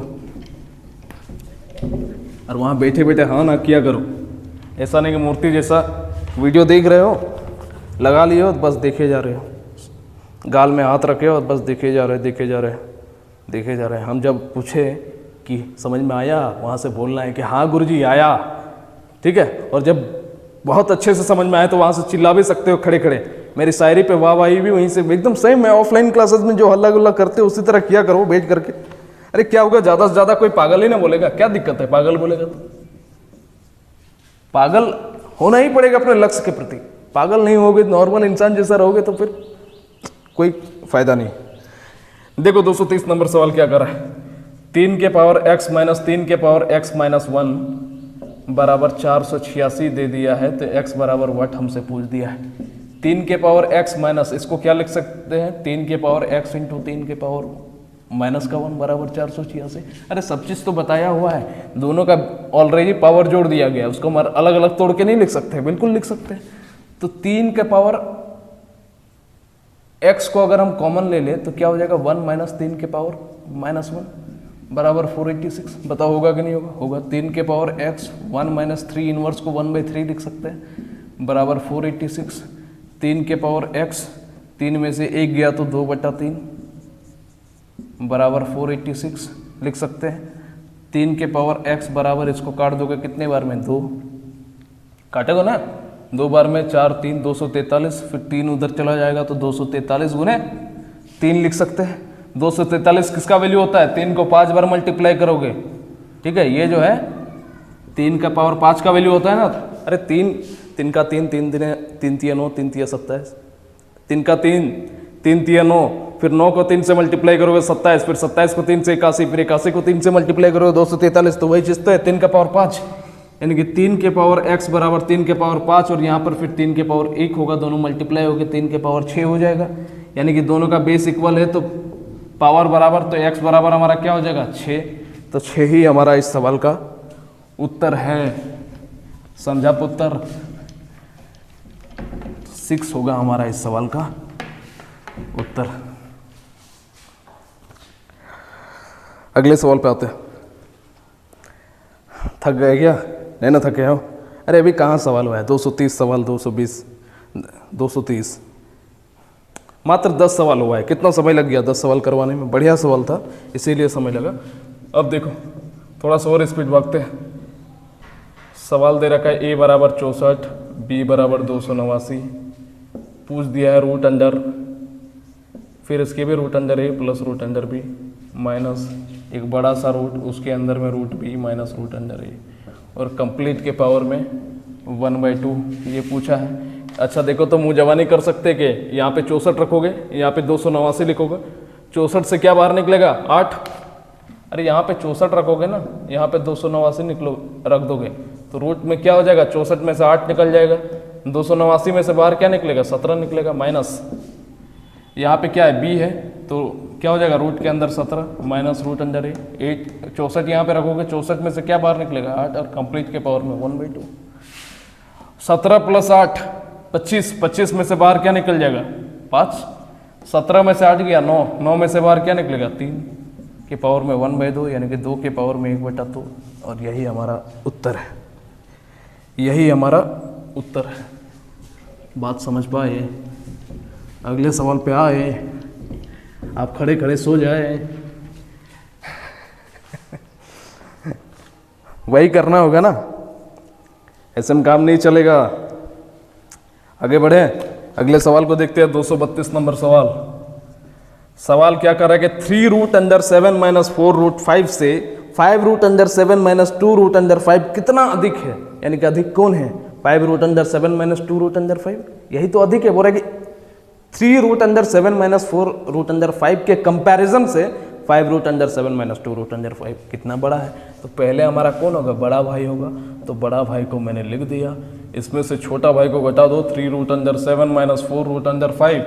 और वहाँ बैठे बैठे हाँ ना किया करो, ऐसा नहीं कि मूर्ति जैसा वीडियो देख रहे हो, लगा लिए हो बस देखे जा रहे हो, गाल में हाथ रखे हो और बस देखे जा रहे हैं। हम जब पूछे कि समझ में आया, वहाँ से बोलना है कि हाँ गुरुजी आया, ठीक है। और जब बहुत अच्छे से समझ में आए तो वहाँ से चिल्ला भी सकते हो खड़े खड़े। मेरी शायरी पे वाहवाही भी वहीं से एकदम सेम, मैं ऑफलाइन क्लासेस में जो हल्ला गुल्ला करते हो उसी तरह किया करो बैठ करके। अरे क्या होगा, ज़्यादा से ज़्यादा कोई पागल ही ना बोलेगा, क्या दिक्कत है, पागल बोलेगा तो? पागल होना ही पड़ेगा अपने लक्ष्य के प्रति। पागल नहीं होगे, नॉर्मल इंसान जैसा रहोगे तो फिर कोई फायदा नहीं। देखो 230 नंबर सवाल क्या कर रहा है, 3 के पावर x माइनस 3 के पावर x माइनस 1 बराबर 486 दे दिया है, तो x बराबर व्हाट हमसे पूछ दिया है। 3 के पावर x माइनस, इसको क्या लिख सकते हैं, 3 के पावर x इंटू 3 के पावर माइनस का 1 बराबर 486। अरे सब चीज़ तो बताया हुआ है, दोनों का ऑलरेडी पावर जोड़ दिया गया, उसको हम अलग अलग तोड़ के नहीं लिख सकते, बिल्कुल लिख सकते हैं। तो 3 के पावर x को अगर हम कॉमन ले ले तो क्या हो जाएगा, 1 माइनस 3 के पावर माइनस 1 बराबर 486। बताओ होगा कि नहीं होगा? होगा। 3 के पावर x 1 माइनस 3 इनवर्स को 1/3 लिख सकते हैं, बराबर 486। 3 के पावर x, 3 में से 1 गया तो 2/3 बराबर 486 लिख सकते हैं। 3 के पावर x बराबर, इसको काट दोगे कितने बार में, 2 काटेगा ना, 2 बार में 4 3 243, फिर 3 उधर चला जाएगा तो 243 गुने 3 लिख सकते हैं। 243 किसका वैल्यू होता है, 3 को 5 बार मल्टीप्लाई करोगे, ठीक है। ये जो है 3 का पावर 5 का वैल्यू होता है ना। अरे 3 का 3 3 दिने 3 तिया 9 3 तिया 27, 3 का 3 3 तिया 9, फिर 9 को 3 से मल्टीप्लाई करोगे 27, फिर 27 को 3 से 81, फिर 81 को 3 से मल्टीप्लाई करोगे 243, तो वही चीज़ तो है 3 का पावर 5, यानी कि 3 के पावर x बराबर 3 के पावर 5, और यहाँ पर फिर 3 के पावर 1 होगा, दोनों मल्टीप्लाई होकर 3 के पावर 6 हो जाएगा, यानी कि दोनों का बेस इक्वल है तो पावर बराबर, तो x बराबर हमारा क्या हो जाएगा, 6। तो 6 ही हमारा इस सवाल का उत्तर है। समझा पुत्र? 6 होगा हमारा इस सवाल का उत्तर। अगले सवाल पे आते हैं। थक गए क्या? नहीं ना थके हो? अरे अभी कहाँ सवाल हुआ है, 230 सवाल, 220 230, मात्र 10 सवाल हुआ है। कितना समय लग गया 10 सवाल करवाने में? बढ़िया सवाल था इसीलिए समय लगा। अब देखो थोड़ा सा और स्पीड भागते हैं। सवाल दे रखा है a बराबर 64, b बराबर 289, पूछ दिया है रूट अंडर फिर इसके भी root under a plus root under b minus एक बड़ा सा रूट उसके अंदर में root b minus root under a और कंप्लीट के पावर में 1/2 ये पूछा है। अच्छा देखो तो मुँह जवा नहीं कर सकते कि यहाँ पे 64 रखोगे, यहाँ पे 289 लिखोगे, 64 से क्या बाहर निकलेगा 8। अरे यहाँ पे 64 रखोगे ना, यहाँ पे 289 रख दोगे तो रूट में क्या हो जाएगा, 64 में से 8 निकल जाएगा, 289 में से बाहर क्या निकलेगा 17 निकलेगा माइनस यहाँ पे क्या है बी है तो क्या हो जाएगा रूट के अंदर 17 माइनस रूट अंडर ए 8 64 यहाँ पे रखोगे, 64 में से क्या बाहर निकलेगा 8 और कंप्लीट के पावर में 1/2 17 + 8 25 25 में से बाहर क्या निकल जाएगा 5 17 में से 8 गया 9 9 में से बाहर क्या निकलेगा 3 के पावर में 1/2 यानी कि 2 के पावर में 1/2 और यही हमारा उत्तर है, यही हमारा उत्तर है। बात समझ पाए? अगले सवाल पे आए, आप खड़े खड़े सो जाए। वही करना होगा ना, ऐसे में काम नहीं चलेगा। आगे बढ़े, अगले सवाल को देखते हैं। 232 नंबर सवाल। सवाल क्या कर रहा है कि 3 रूट अंडर 7 माइनस 4 रूट 5 से 5 root under 7 minus 2 root under 5 कितना अधिक है, यानी कि अधिक कौन है 5 root under 7 minus 2 root under 5, यही तो अधिक है। बोल रहा है कि 3 root under 7 minus 4 root under 5 के कंपैरिजन से 5 root under 7 minus 2 root under 5 कितना बड़ा है। तो पहले हमारा कौन होगा, बड़ा भाई होगा, तो बड़ा भाई को मैंने लिख दिया। इसमें से छोटा भाई को घटा दो, 3 root under 7 minus 4 root under 5,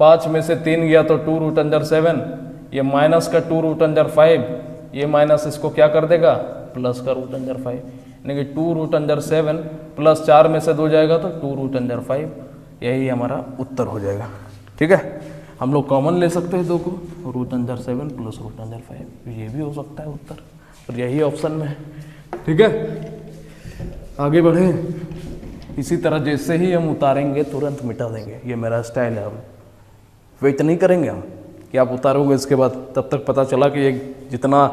5 में से 3 गया तो 2 रूट अंडर 7, ये माइनस का 2 रूट अंडर 5, ये माइनस इसको क्या कर देगा प्लस का रूट अंडर 5, यानी कि 2 रूट अंडर 7 प्लस 4 में से 2 जाएगा तो 2 रूट अंडर 5, यही हमारा उत्तर हो जाएगा। ठीक है, हम लोग कॉमन ले सकते हैं 2 को, root under 7 plus root under 5, ये भी हो सकता है उत्तर, और यही ऑप्शन में है। ठीक है, आगे बढ़े। इसी तरह जैसे ही हम उतारेंगे तुरंत मिटा देंगे, ये मेरा स्टाइल है। हम वेट नहीं करेंगे हम कि आप उतारोगे इसके बाद, तब तक पता चला कि एक जितना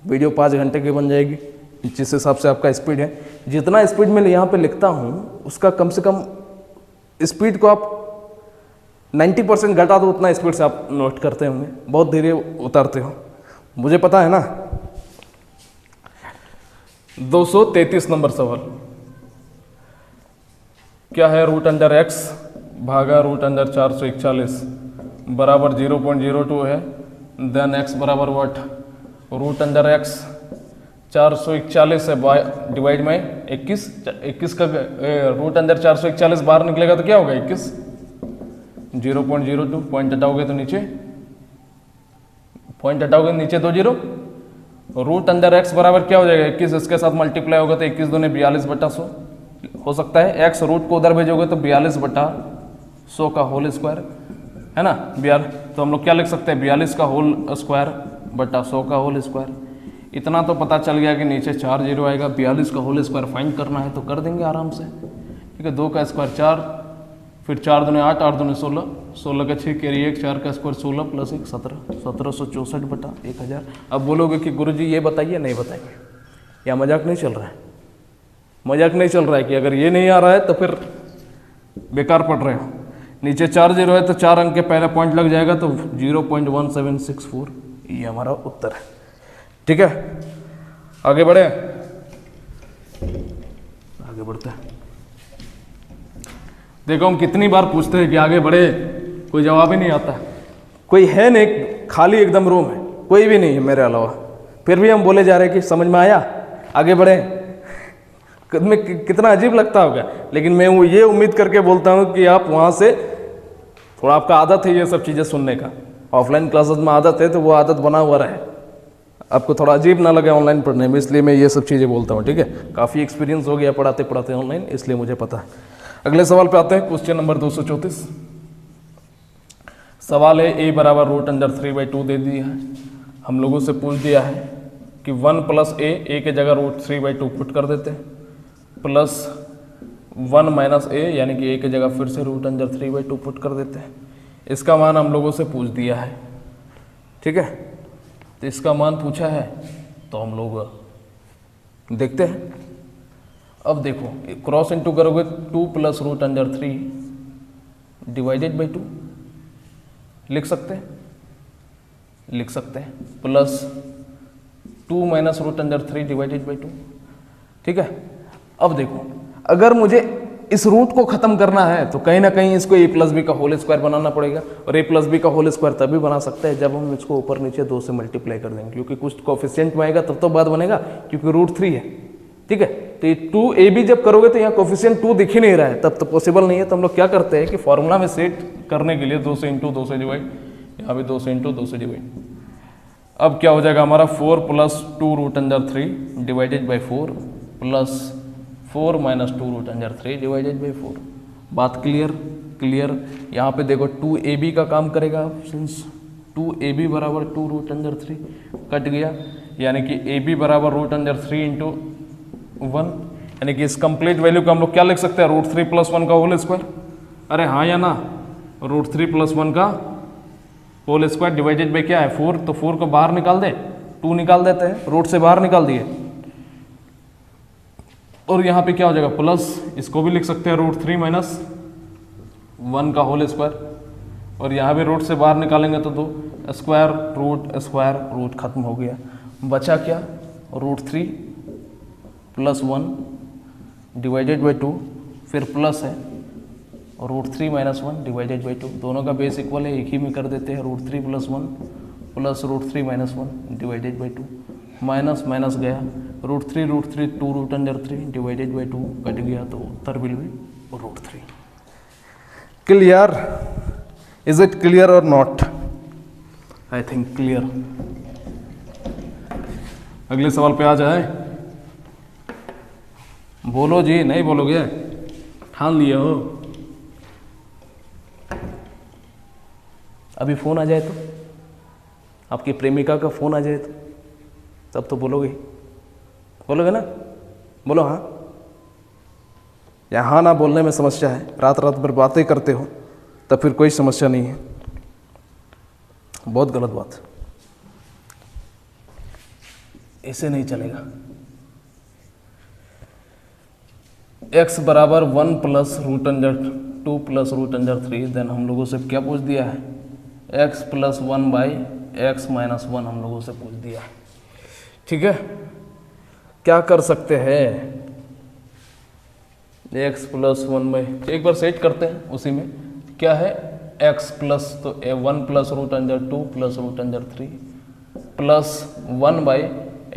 वीडियो 5 घंटे की बन जाएगी, जिस हिसाब से आपका स्पीड है। जितना स्पीड में यहाँ पे लिखता हूँ उसका कम से कम स्पीड को आप 90% घटा दो, उतना स्पीड से आप नोट करते होंगे, बहुत धीरे उतारते हो, मुझे पता है ना। 233 नंबर सवाल क्या है, रूट अंडर x भागा रूट अंडर 441 बराबर 0.02 है, देन x बराबर व्हाट, रूट अंडर x 441 है डिवाइड में 21 का रूट अंडर 441 बाहर निकलेगा तो क्या होगा 21, 0.02 पॉइंट हटाओगे तो नीचे, पॉइंट हटाओगे नीचे 2 0, रूट अंडर x बराबर क्या हो जाएगा 21, इसके साथ मल्टीप्लाई होगा तो 21 दूने 42/100 हो सकता है। x रूट को उधर भेजोगे तो 42/100 का होल स्क्वायर है ना, तो हम लोग क्या लिख सकते हैं 42 का होल स्क्वायर बटा 100 का होल स्क्वायर। इतना तो पता चल गया कि नीचे 4 0 आएगा, 42 का होल स्क्वायर फाइंड करना है तो कर देंगे आराम से। ठीक है, 2 का स्क्वायर 4, फिर 4 दूने 8, 8 दूने 16, 16 का 6 कैरी 1, 4 का स्क्वायर 16 प्लस 1 17, 1764/1000। अब बोलोगे कि गुरुजी ये बताइए, नहीं बताइए, या मजाक नहीं चल रहा है, मजाक नहीं चल रहा है कि अगर ये नहीं आ रहा है तो फिर बेकार पढ़ रहे हो। नीचे 4 0 है तो 4 अंक के पहले पॉइंट लग जाएगा तो 0.1764, ये हमारा उत्तर है। ठीक है, आगे बढ़े, आगे बढ़ते हैं। देखो हम कितनी बार पूछते हैं कि आगे बढ़े, कोई जवाब ही नहीं आता, कोई है नहीं, खाली एकदम रूम है, कोई भी नहीं है मेरे अलावा, फिर भी हम बोले जा रहे हैं कि समझ में आया, आगे बढ़े। में कितना अजीब लगता होगा, लेकिन मैं वो ये उम्मीद करके बोलता हूँ कि आप वहाँ से थोड़ा, आपका आदत है ये सब चीज़ें सुनने का, ऑफलाइन क्लासेस में आदत है तो वो आदत बना हुआ रहे, आपको थोड़ा अजीब ना लगे ऑनलाइन पढ़ने में, इसलिए मैं ये सब चीज़ें बोलता हूँ। ठीक है, काफ़ी एक्सपीरियंस हो गया पढ़ाते पढ़ाते ऑनलाइन, इसलिए मुझे पता है। अगले सवाल पे आते हैं, क्वेश्चन नंबर 234। सवाल है a बराबर रूट अंडर 3/2 दे दिया है, हम लोगों से पूछ दिया है कि 1 + a के जगह रूट 3/2 पुट कर देते हैं, प्लस 1 - a यानी कि a की जगह फिर से रूट अंडर 3/2 पुट कर देते हैं। इसका मान हम लोगों से पूछ दिया है। ठीक है, तो इसका मान पूछा है तो हम लोग देखते हैं। अब देखो क्रॉस इंटू करोगे 2 + रूट अंडर 3 डिवाइडेड बाई 2, लिख सकते हैं plus 2 minus root under 3 divided by 2। ठीक है, अब देखो अगर मुझे इस रूट को खत्म करना है तो कहीं ना कहीं इसको a प्लस बी का होल स्क्वायर बनाना पड़ेगा, और a प्लस बी का होल स्क्वायर तभी बना सकते हैं जब हम इसको ऊपर नीचे 2 से मल्टीप्लाई कर देंगे, क्योंकि कुछ कोफिशिएंट में आएगा तब तो बाद बनेगा, क्योंकि रूट 3 है। ठीक है, तो ये 2ab जब करोगे तो यहाँ कोफिशिएंट 2 दिख ही नहीं रहा है, तब तो पॉसिबल नहीं है। तो हम लोग क्या करते हैं कि फॉर्मूला में सेट करने के लिए 2 से इंटू 2 से डिवाइड, यहाँ भी 2 से इंटू 2 से डिवाइड। अब क्या हो जाएगा हमारा 4 plus 2 root under 3 divided by 4 plus 4 minus 2 root under 3 divided by 4। बात क्लियर। यहाँ पे देखो 2ab का काम करेगा, सिंस 2ab बराबर 2 रूट अंडर 3 कट गया, यानी कि ab बराबर रूट अंडर 3 इंटू 1, यानी कि इस कंप्लीट वैल्यू को हम लोग क्या लिख सकते हैं, रूट 3 प्लस 1 का होल स्क्वायर। अरे हाँ या ना, रूट 3 प्लस 1 का होल स्क्वायर डिवाइडेड बाई क्या है 4, तो 4 को बाहर निकाल दे, 2 निकाल देते हैं, रूट से बाहर निकाल दिए, और यहाँ पे क्या हो जाएगा प्लस, इसको भी लिख सकते हैं रूट 3 माइनस 1 का होल स्क्वायर, और यहाँ भी रूट से बाहर निकालेंगे तो 2 स्क्वायर रूट खत्म हो गया, बचा क्या रूट 3 प्लस 1 डिवाइडेड बाई 2, फिर प्लस है और रूट 3 माइनस 1 डिवाइडेड बाई 2, दोनों का बेस इक्वल है, एक ही में कर देते हैं, root 3 plus 1 plus root 3 minus 1 divided by 2, minus minus गया, root 3 2 root under 3 divided by 2 cut गया, तो उत्तर will be root 3। Clear? Is it clear और नॉट? I think clear. अगले सवाल पे आ जाए, बोलो जी, नहीं बोलोगे? ठान लिए हो? अभी फोन आ जाए तो, आपकी प्रेमिका का फोन आ जाए तो, तब तो बोलोगे ना? बोलो हाँ या हाँ ना बोलने में समस्या है, रात भर बातें करते हो तब फिर कोई समस्या नहीं है। बहुत गलत बात, ऐसे नहीं चलेगा। x बराबर 1 plus root under 2 plus root under 3, then हम लोगों से क्या पूछ दिया है, x plus 1 by x minus 1 हम लोगों से पूछ दिया। ठीक है, क्या कर सकते हैं, x प्लस 1 बाई, एक बार सेट करते हैं उसी में, क्या है x प्लस, तो 1 plus root under 2 plus root under 3 plus 1 by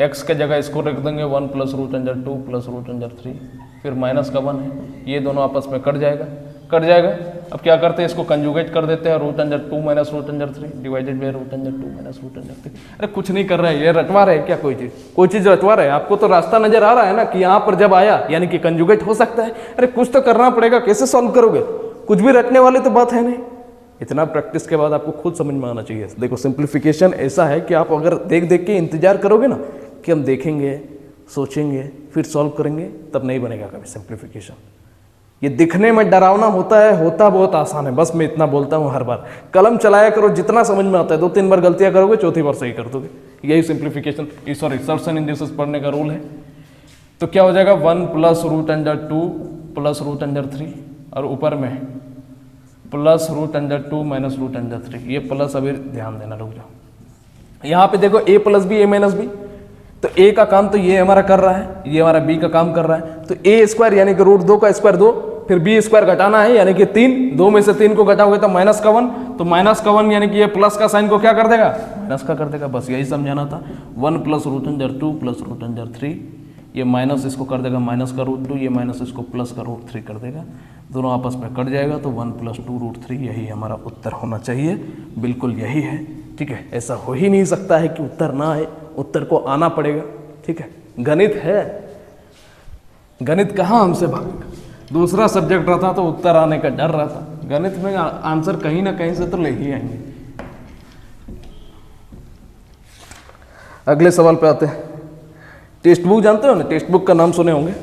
x के जगह इसको रख देंगे 1 plus root under 2 plus root under 3, फिर माइनस का 1 है, ये दोनों आपस में कट जाएगा। अब क्या करते हैं, इसको कंजुगेट कर देते हैं, root under 2 minus root under 3 divided by root under 2 minus root under 3। अरे कुछ नहीं कर रहा है, ये रटवा रहे हैं क्या, कोई चीज़ रटवा रहे हैं? आपको तो रास्ता नजर आ रहा है ना कि यहाँ पर जब आया यानी कि कंजुगेट हो सकता है। अरे कुछ तो करना पड़ेगा, कैसे सॉल्व करोगे? कुछ भी रटने वाले तो बात है नहीं। इतना प्रैक्टिस के बाद आपको खुद समझ में आना चाहिए। देखो सिंप्लीफिकेशन ऐसा है कि आप अगर देख के इंतजार करोगे ना कि हम देखेंगे, सोचेंगे, फिर सॉल्व करेंगे, तब नहीं बनेगा कभी सिंप्लीफिकेशन। ये दिखने में डरावना होता है, होता बहुत आसान है, बस मैं इतना बोलता हूँ हर बार। कलम चलाया करो, जितना समझ में आता है, 2-3 बार गलतियाँ करोगे, चौथी बार सही कर दोगे। यही सिंप्लीफिकेशन, सर्सन इंडिसेस पढ़ने का रूल है। तो क्या हो जाएगा, 1 plus root under 2 plus root under 3, और ऊपर में plus root under 2 minus root under 3। ये प्लस अभी ध्यान देना, रुक जाओ। यहाँ पे देखो a plus b, a minus b, तो a का काम तो ये हमारा कर रहा है, ये हमारा b का काम कर रहा है। तो a स्क्वायर यानी कि रूट 2 का स्क्वायर 2, फिर b स्क्वायर घटाना है यानी कि 3, 2 में से 3 को घटाओगे तो माइनस का 1, तो माइनस का 1 यानी कि ये प्लस का साइन को क्या कर देगा, माइनस का कर देगा। बस यही समझाना था। 1 plus root under 2 plus root under 3, ये माइनस इसको कर देगा माइनस का रूट 2, ये माइनस इसको प्लस का रूट 3 कर देगा, दोनों आपस में कट जाएगा, तो 1 प्लस 2 रूट 3 यही हमारा उत्तर होना चाहिए। बिल्कुल यही है। ठीक है, ऐसा हो ही नहीं सकता है कि उत्तर ना आए, उत्तर को आना पड़ेगा। ठीक है, गणित है, गणित कहाँ हमसे भागेगा। दूसरा सब्जेक्ट रहता तो उत्तर आने का डर रहता, गणित में आंसर कहीं ना कहीं से तो ले ही आएंगे। अगले सवाल पे आते हैं। टेक्स्ट बुक जानते हो ना, टेक्स्ट बुक का नाम सुने होंगे।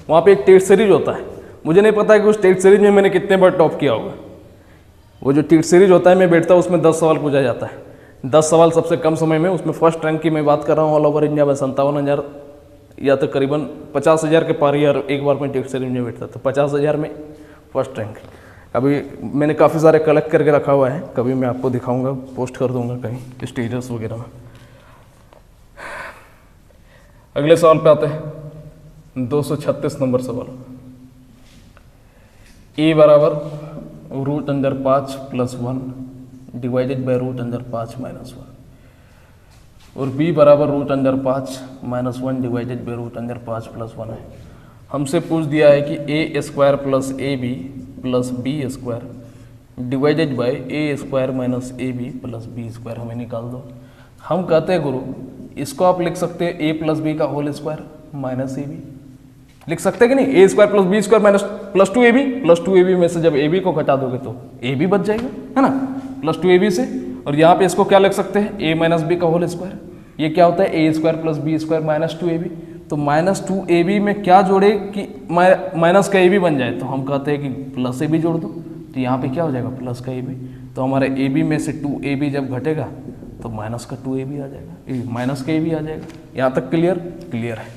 वहाँ पे एक टेस्ट सीरीज होता है, मुझे नहीं पता कि उस टेस्ट सीरीज में मैंने कितने बार टॉप किया होगा। वो जो टेस्ट सीरीज होता है, मैं बैठता हूँ, उसमें 10 सवाल पूछा जाता है, 10 सवाल सबसे कम समय में। उसमें फर्स्ट रैंक की मैं बात कर रहा हूँ, ऑल ओवर इंडिया में 57,000 या तो करीबन 50,000 के पार यार एक बार में टेस्ट सीरीज में बैठता था, 50,000 में फर्स्ट रैंक। अभी मैंने काफ़ी सारे कलेक्ट करके रखा हुआ है, कभी मैं आपको दिखाऊंगा, पोस्ट कर दूंगा कहीं स्टेटस वगैरह में। अगले सवाल पे आते हैं, 236 नंबर सवाल। ए बराबर रूट अंदर 5 प्लस 1 डिवाइडेड बाय रूट अंदर 5 माइनस 1 और बी बराबर रूट अंदर 5 माइनस 1 डिवाइडेड बाय रूट अंदर 5 प्लस 1 है। हमसे पूछ दिया है कि a square plus a b plus b square divided by a square minus a b plus b square हमें निकाल दो। हम कहते हैं गुरु, इसको आप लिख सकते हैं ए प्लस बी का whole square minus a b, लिख सकते हैं कि नहीं, a square plus b square minus plus two a b में से जब ए बी को घटा दोगे तो ए बी बच जाएगा, है ना, प्लस टू ए बी से। और यहाँ पे इसको क्या लिख सकते हैं, ए माइनस बी का होल स्क्वायर, ये क्या होता है a square plus b square minus two a b. तो माइनस टू ए बी में क्या जोड़े कि माइनस का ए बी बन जाए, तो हम कहते हैं कि प्लस ए बी जोड़ दो, तो यहाँ पे क्या हो जाएगा प्लस का ए बी। तो हमारे ए बी में से टू ए बी जब घटेगा तो माइनस का टू ए बी आ जाएगा, माइनस का ए बी आ जाएगा। यहाँ तक क्लियर है,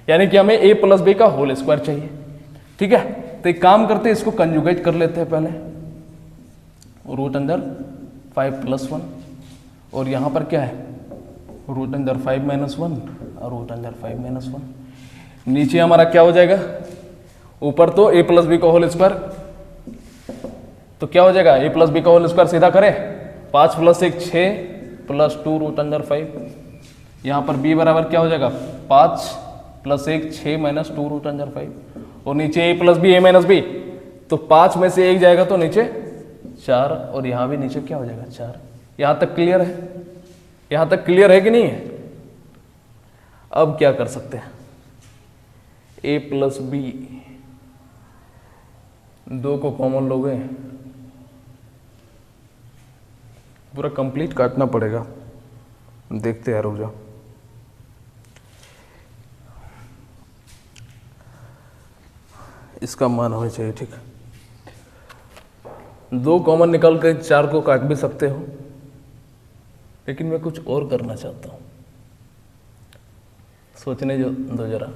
यानी कि हमें ए प्लस बी का होल स्क्वायर चाहिए। ठीक है, तो एक काम करते हैं, इसको कंजुगेट कर लेते हैं पहले, रूट अंदर 5 प्लस 1 और यहाँ पर क्या है रूट अंदर 5 माइनस 1 और रूट अंदर 5 माइनस 1। नीचे हमारा क्या हो जाएगा, ऊपर तो ए प्लस बी का होल स्क्वायर, तो क्या हो जाएगा ए प्लस बी का होल स्क्वायर सीधा करें, 5 प्लस 1 6 प्लस 2 रूट अंदर 5। यहाँ पर बी बराबर क्या हो जाएगा 5 प्लस 1 6 माइनस 2 रूट अंदर 5 और नीचे ए plus b a minus b, तो 5 में से 1 जाएगा तो नीचे 4 और यहाँ भी नीचे क्या हो जाएगा 4। यहाँ तक क्लियर है, यहाँ तक क्लियर है कि नहीं है। अब क्या कर सकते हैं, ए प्लस बी 2 को कॉमन लोगे, पूरा कंप्लीट काटना पड़ेगा, देखते हैं रुक जाओ। इसका मान होना चाहिए, ठीक है। 2 कॉमन निकाल कर 4 को काट भी सकते हो, लेकिन मैं कुछ और करना चाहता हूं, सोचने दो जरा।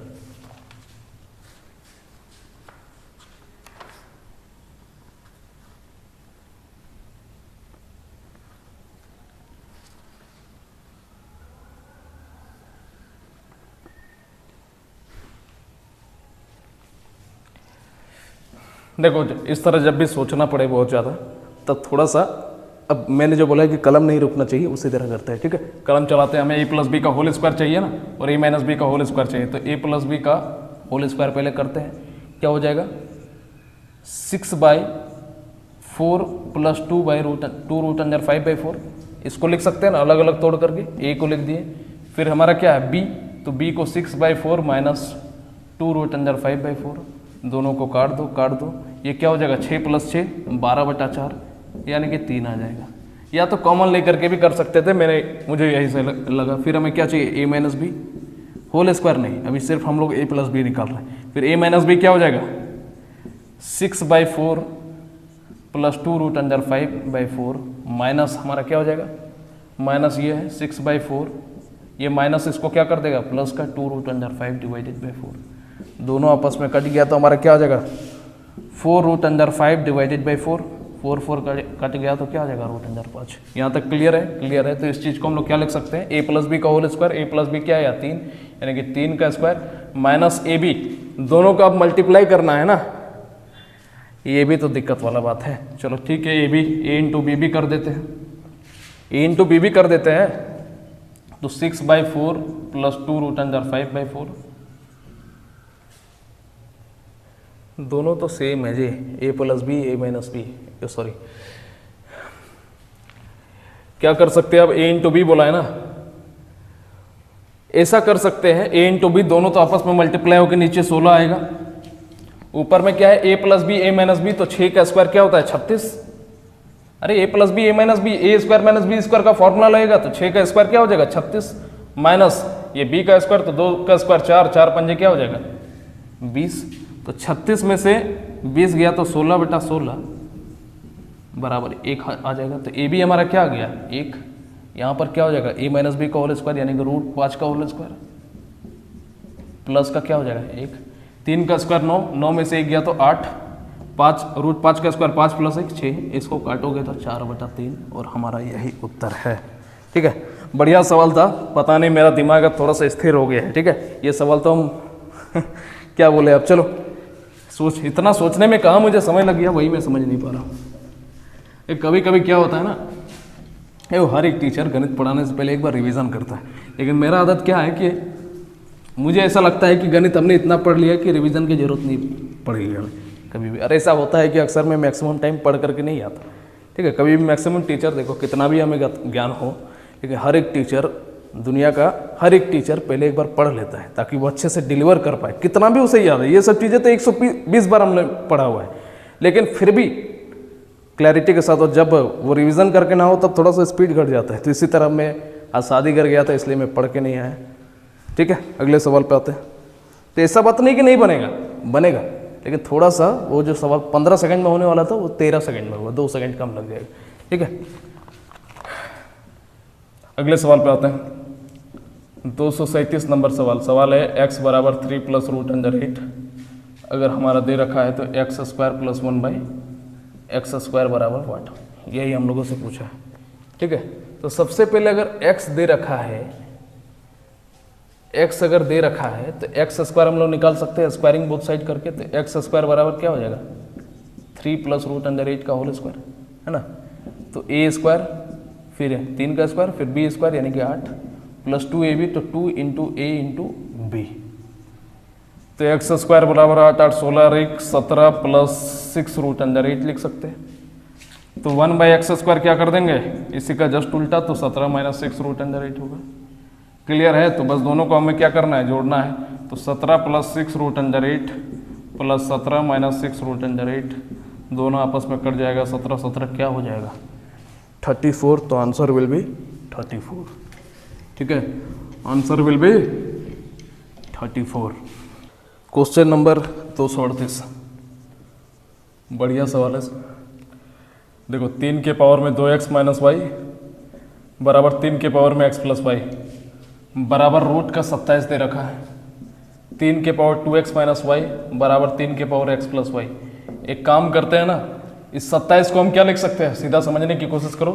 देखो, इस तरह जब भी सोचना पड़े बहुत ज़्यादा, तब थोड़ा सा, अब मैंने जो बोला है कि कलम नहीं रुकना चाहिए, उसी तरह करते हैं। ठीक है, कलम चलाते हैं, हमें ए प्लस बी का होल स्क्वायर चाहिए ना, और ए माइनस बी का होल स्क्वायर चाहिए, तो ए प्लस बी का होल स्क्वायर पहले करते हैं। क्या हो जाएगा 6/4 प्लस 2 रूट अंदर 5/4, इसको लिख सकते हैं ना अलग अलग तोड़ करके, ए को लिख दिए। फिर हमारा क्या है बी, तो बी को 6/4 माइनस 2 रूट अंदर 5/4, दोनों को काट दो, ये क्या हो जाएगा 6 प्लस 6 12/4, यानी कि 3 आ जाएगा। या तो कॉमन लेकर के भी कर सकते थे, मुझे यही से लगा। फिर हमें क्या चाहिए ए माइनस बी होल स्क्वायर, नहीं, अभी सिर्फ हम लोग ए प्लस बी निकाल रहे हैं। फिर ए माइनस बी क्या हो जाएगा 6/4 प्लस 2 रूट अंदर 5/4 माइनस हमारा क्या हो जाएगा, माइनस ये है 6/4, ये माइनस इसको क्या कर देगा प्लस का 2 रूट अंदर 5 डिवाइडेड बाई 4, दोनों आपस में कट गया तो हमारा क्या हो जाएगा 4 रूट अंदर 5 डिवाइडेड बाई 4, 4 कट गया तो क्या आ जाएगा रूट अंदर 5। यहाँ तक क्लियर है। तो इस चीज़ को हम लोग क्या लिख सकते हैं, ए प्लस बी का होल स्क्वायर, ए प्लस बी क्या है 3, यानी कि 3 का स्क्वायर माइनस ए बी, दोनों का अब मल्टीप्लाई करना है ना, ये भी तो दिक्कत वाला बात है। चलो ठीक है, ए इंटू बी भी कर देते हैं, ए इंटू बी भी कर देते हैं, तो 6/4 प्लस 2 रूट अंदर 5/4, दोनों तो सेम है जी, ए plus b a minus B, sorry क्या कर सकते हैं अब, ए इंटू बी बोला है ना, ऐसा कर सकते हैं ए इंटू बी, दोनों तो आपस में मल्टीप्लाई होकर नीचे 16 आएगा, ऊपर में क्या है ए plus b a minus b, तो 6 का स्क्वायर क्या होता है 36, अरे ए plus b a minus B, A square minus B square का फॉर्मूला लगेगा, तो 6 का स्क्वायर क्या हो जाएगा 36 माइनस ये बी का स्क्वायर, तो 2 का स्क्वायर 4 पंजे क्या हो जाएगा 20, तो 36 में से 20 गया तो 16/16 बराबर 1 आ जाएगा। तो ए बी हमारा क्या आ गया 1, यहाँ पर क्या हो जाएगा ए माइनस बी का होल स्क्वायर, यानी कि रूट 5 का होल स्क्वायर, प्लस का क्या हो जाएगा 1, 3 का स्क्वायर 9 में से 1 गया तो 8, 5 का स्क्वायर 5 प्लस 1 6, इसको काटोगे तो 4/3 और हमारा यही उत्तर है। ठीक है, बढ़िया सवाल था। पता नहीं मेरा दिमाग अब थोड़ा सा स्थिर हो गया है। ठीक है, ये सवाल तो हम क्या बोले अब, चलो इतना सोचने में कहाँ मुझे समय लग गया, वही मैं समझ नहीं पा रहा हूँ। कभी कभी क्या होता है ना, वो हर एक टीचर गणित पढ़ाने से पहले एक बार रिवीजन करता है, लेकिन मेरा आदत क्या है कि मुझे ऐसा लगता है कि गणित हमने इतना पढ़ लिया कि रिवीजन की जरूरत नहीं पड़ेगी हमें कभी भी। और ऐसा होता है कि अक्सर मैं मैक्सिमम टाइम पढ़ करके नहीं आता। ठीक है, कभी भी मैक्सिमम टीचर देखो कितना भी हमें ज्ञान हो, लेकिन हर एक टीचर, दुनिया का हर एक टीचर पहले एक बार पढ़ लेता है ताकि वो अच्छे से डिलीवर कर पाए, कितना भी उसे याद है। ये सब चीज़ें तो 120 बार हमने पढ़ा हुआ है, लेकिन फिर भी क्लैरिटी के साथ, और जब वो रिवीजन करके ना हो तब थोड़ा सा स्पीड घट जाता है। तो इसी तरह मैं आज शादी कर गया था, इसलिए मैं पढ़ के नहीं आया। ठीक है, अगले सवाल पे आते हैं। तो ऐसा बात नहीं कि नहीं बनेगा, बनेगा, लेकिन थोड़ा सा वो जो सवाल 15 सेकंड में होने वाला था वो 13 सेकंड में हुआ, 2 सेकंड कम लग जाएगा। ठीक है, अगले सवाल पे आते हैं। 237 नंबर सवाल है x बराबर 3 प्लस रूट अंडर 8 अगर हमारा दे रखा है तो एक्स स्क्वायर प्लस 1/x² बराबर वाट, यही हम लोगों से पूछा है। ठीक है, तो सबसे पहले अगर x दे रखा है, x अगर दे रखा है तो x² हम लोग निकाल सकते हैं स्क्वायरिंग बोथ साइड करके। तो x² बराबर क्या हो जाएगा 3 प्लस रूट अंडर 8 का होल स्क्वायर, है ना। तो a² फिर 3 का स्क्वायर फिर b² यानी कि 8 प्लस 2ab, तो 2 इंटू a इंटू बी। तो x² बराबर 8 8 16 और 1 17 प्लस 6 रूट अंडर 8 लिख सकते हैं। तो 1/x² क्या कर देंगे, इसी का जस्ट उल्टा, तो 17 माइनस 6 रूट अंडर 8 होगा। क्लियर है, तो बस दोनों को हमें क्या करना है, जोड़ना है। तो 17 plus 6 root under 8 plus 17 minus 6 root under 8, दोनों आपस में कट जाएगा। 17 17 क्या हो जाएगा 34, तो आंसर विल बी 34। ठीक है, answer will be 34। Question number 238, बढ़िया सवाल है। देखो 3 के पावर में 2x माइनस वाई बराबर 3 के पावर में x प्लस वाई बराबर रूट का 27 दे रखा है। 3 के पावर 2x माइनस वाई बराबर 3 के पावर x प्लस वाई। एक काम करते हैं ना, इस 27 को हम क्या लिख सकते हैं, सीधा समझने की कोशिश करो।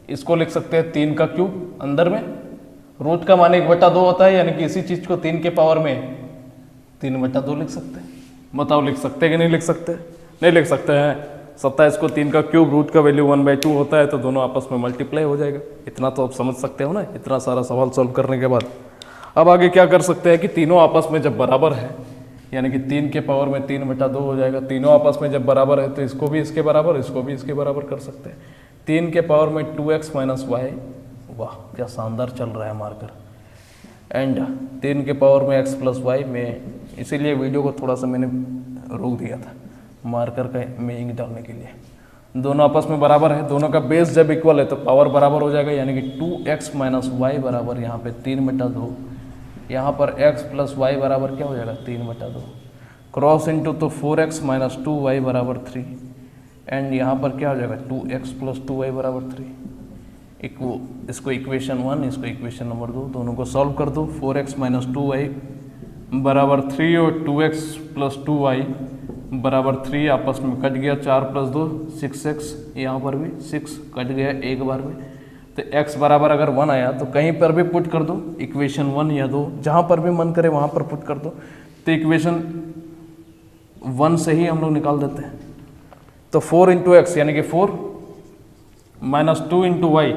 इसको लिख सकते हैं 3 का क्यूब, अंदर में रूट का मान 1/2 होता है, यानी कि इसी चीज को 3 के पावर में 3/2 लिख सकते हैं। बताओ लिख सकते हैं कि नहीं लिख सकते, नहीं लिख सकते हैं। 27 को 3 का क्यूब, रूट का वैल्यू 1/2 होता है, तो दोनों आपस में मल्टीप्लाई हो जाएगा। इतना तो आप समझ सकते हो ना, इतना सारा सवाल सॉल्व करने के बाद। अब आगे क्या कर सकते हैं कि तीनों आपस में जब बराबर है, यानी कि 3 के पावर में 3/2 हो जाएगा। तीनों आपस में जब बराबर है तो इसको भी इसके बराबर, इसको भी इसके बराबर कर सकते हैं। 3 के पावर में 2x माइनस वाई, वाह क्या शानदार चल रहा है मार्कर। एंड 3 के पावर में x प्लस वाई में, इसीलिए वीडियो को थोड़ा सा मैंने रोक दिया था मार्कर का में इंक डालने के लिए। दोनों आपस में बराबर है, दोनों का बेस जब इक्वल है तो पावर बराबर हो जाएगा, यानी कि 2x माइनस वाई बराबर यहाँ पे 3/2, यहाँ पर x प्लस वाई बराबर क्या हो जाएगा 3/2, क्रॉस इंटू तो 4x माइनस 2y बराबर 3, एंड यहाँ पर क्या हो जाएगा 2x प्लस 2y बराबर 3। इसको इक्वेशन 1, इसको इक्वेशन नंबर 2, दोनों को सॉल्व कर दो। 4x माइनस 2y बराबर 3 और 2x प्लस 2y बराबर 3 आपस में कट गया, 4 प्लस 2 6x, यहाँ पर भी 6 कट गया एक बार में। तो x बराबर अगर 1 आया तो कहीं पर भी पुट कर दो, इक्वेशन 1 या 2 जहाँ पर भी मन करे वहाँ पर पुट कर दो। तो इक्वेशन 1 से ही हम लोग निकाल देते हैं। तो 4 इंटू एक्स यानी कि 4 माइनस 2 इंटू वाई,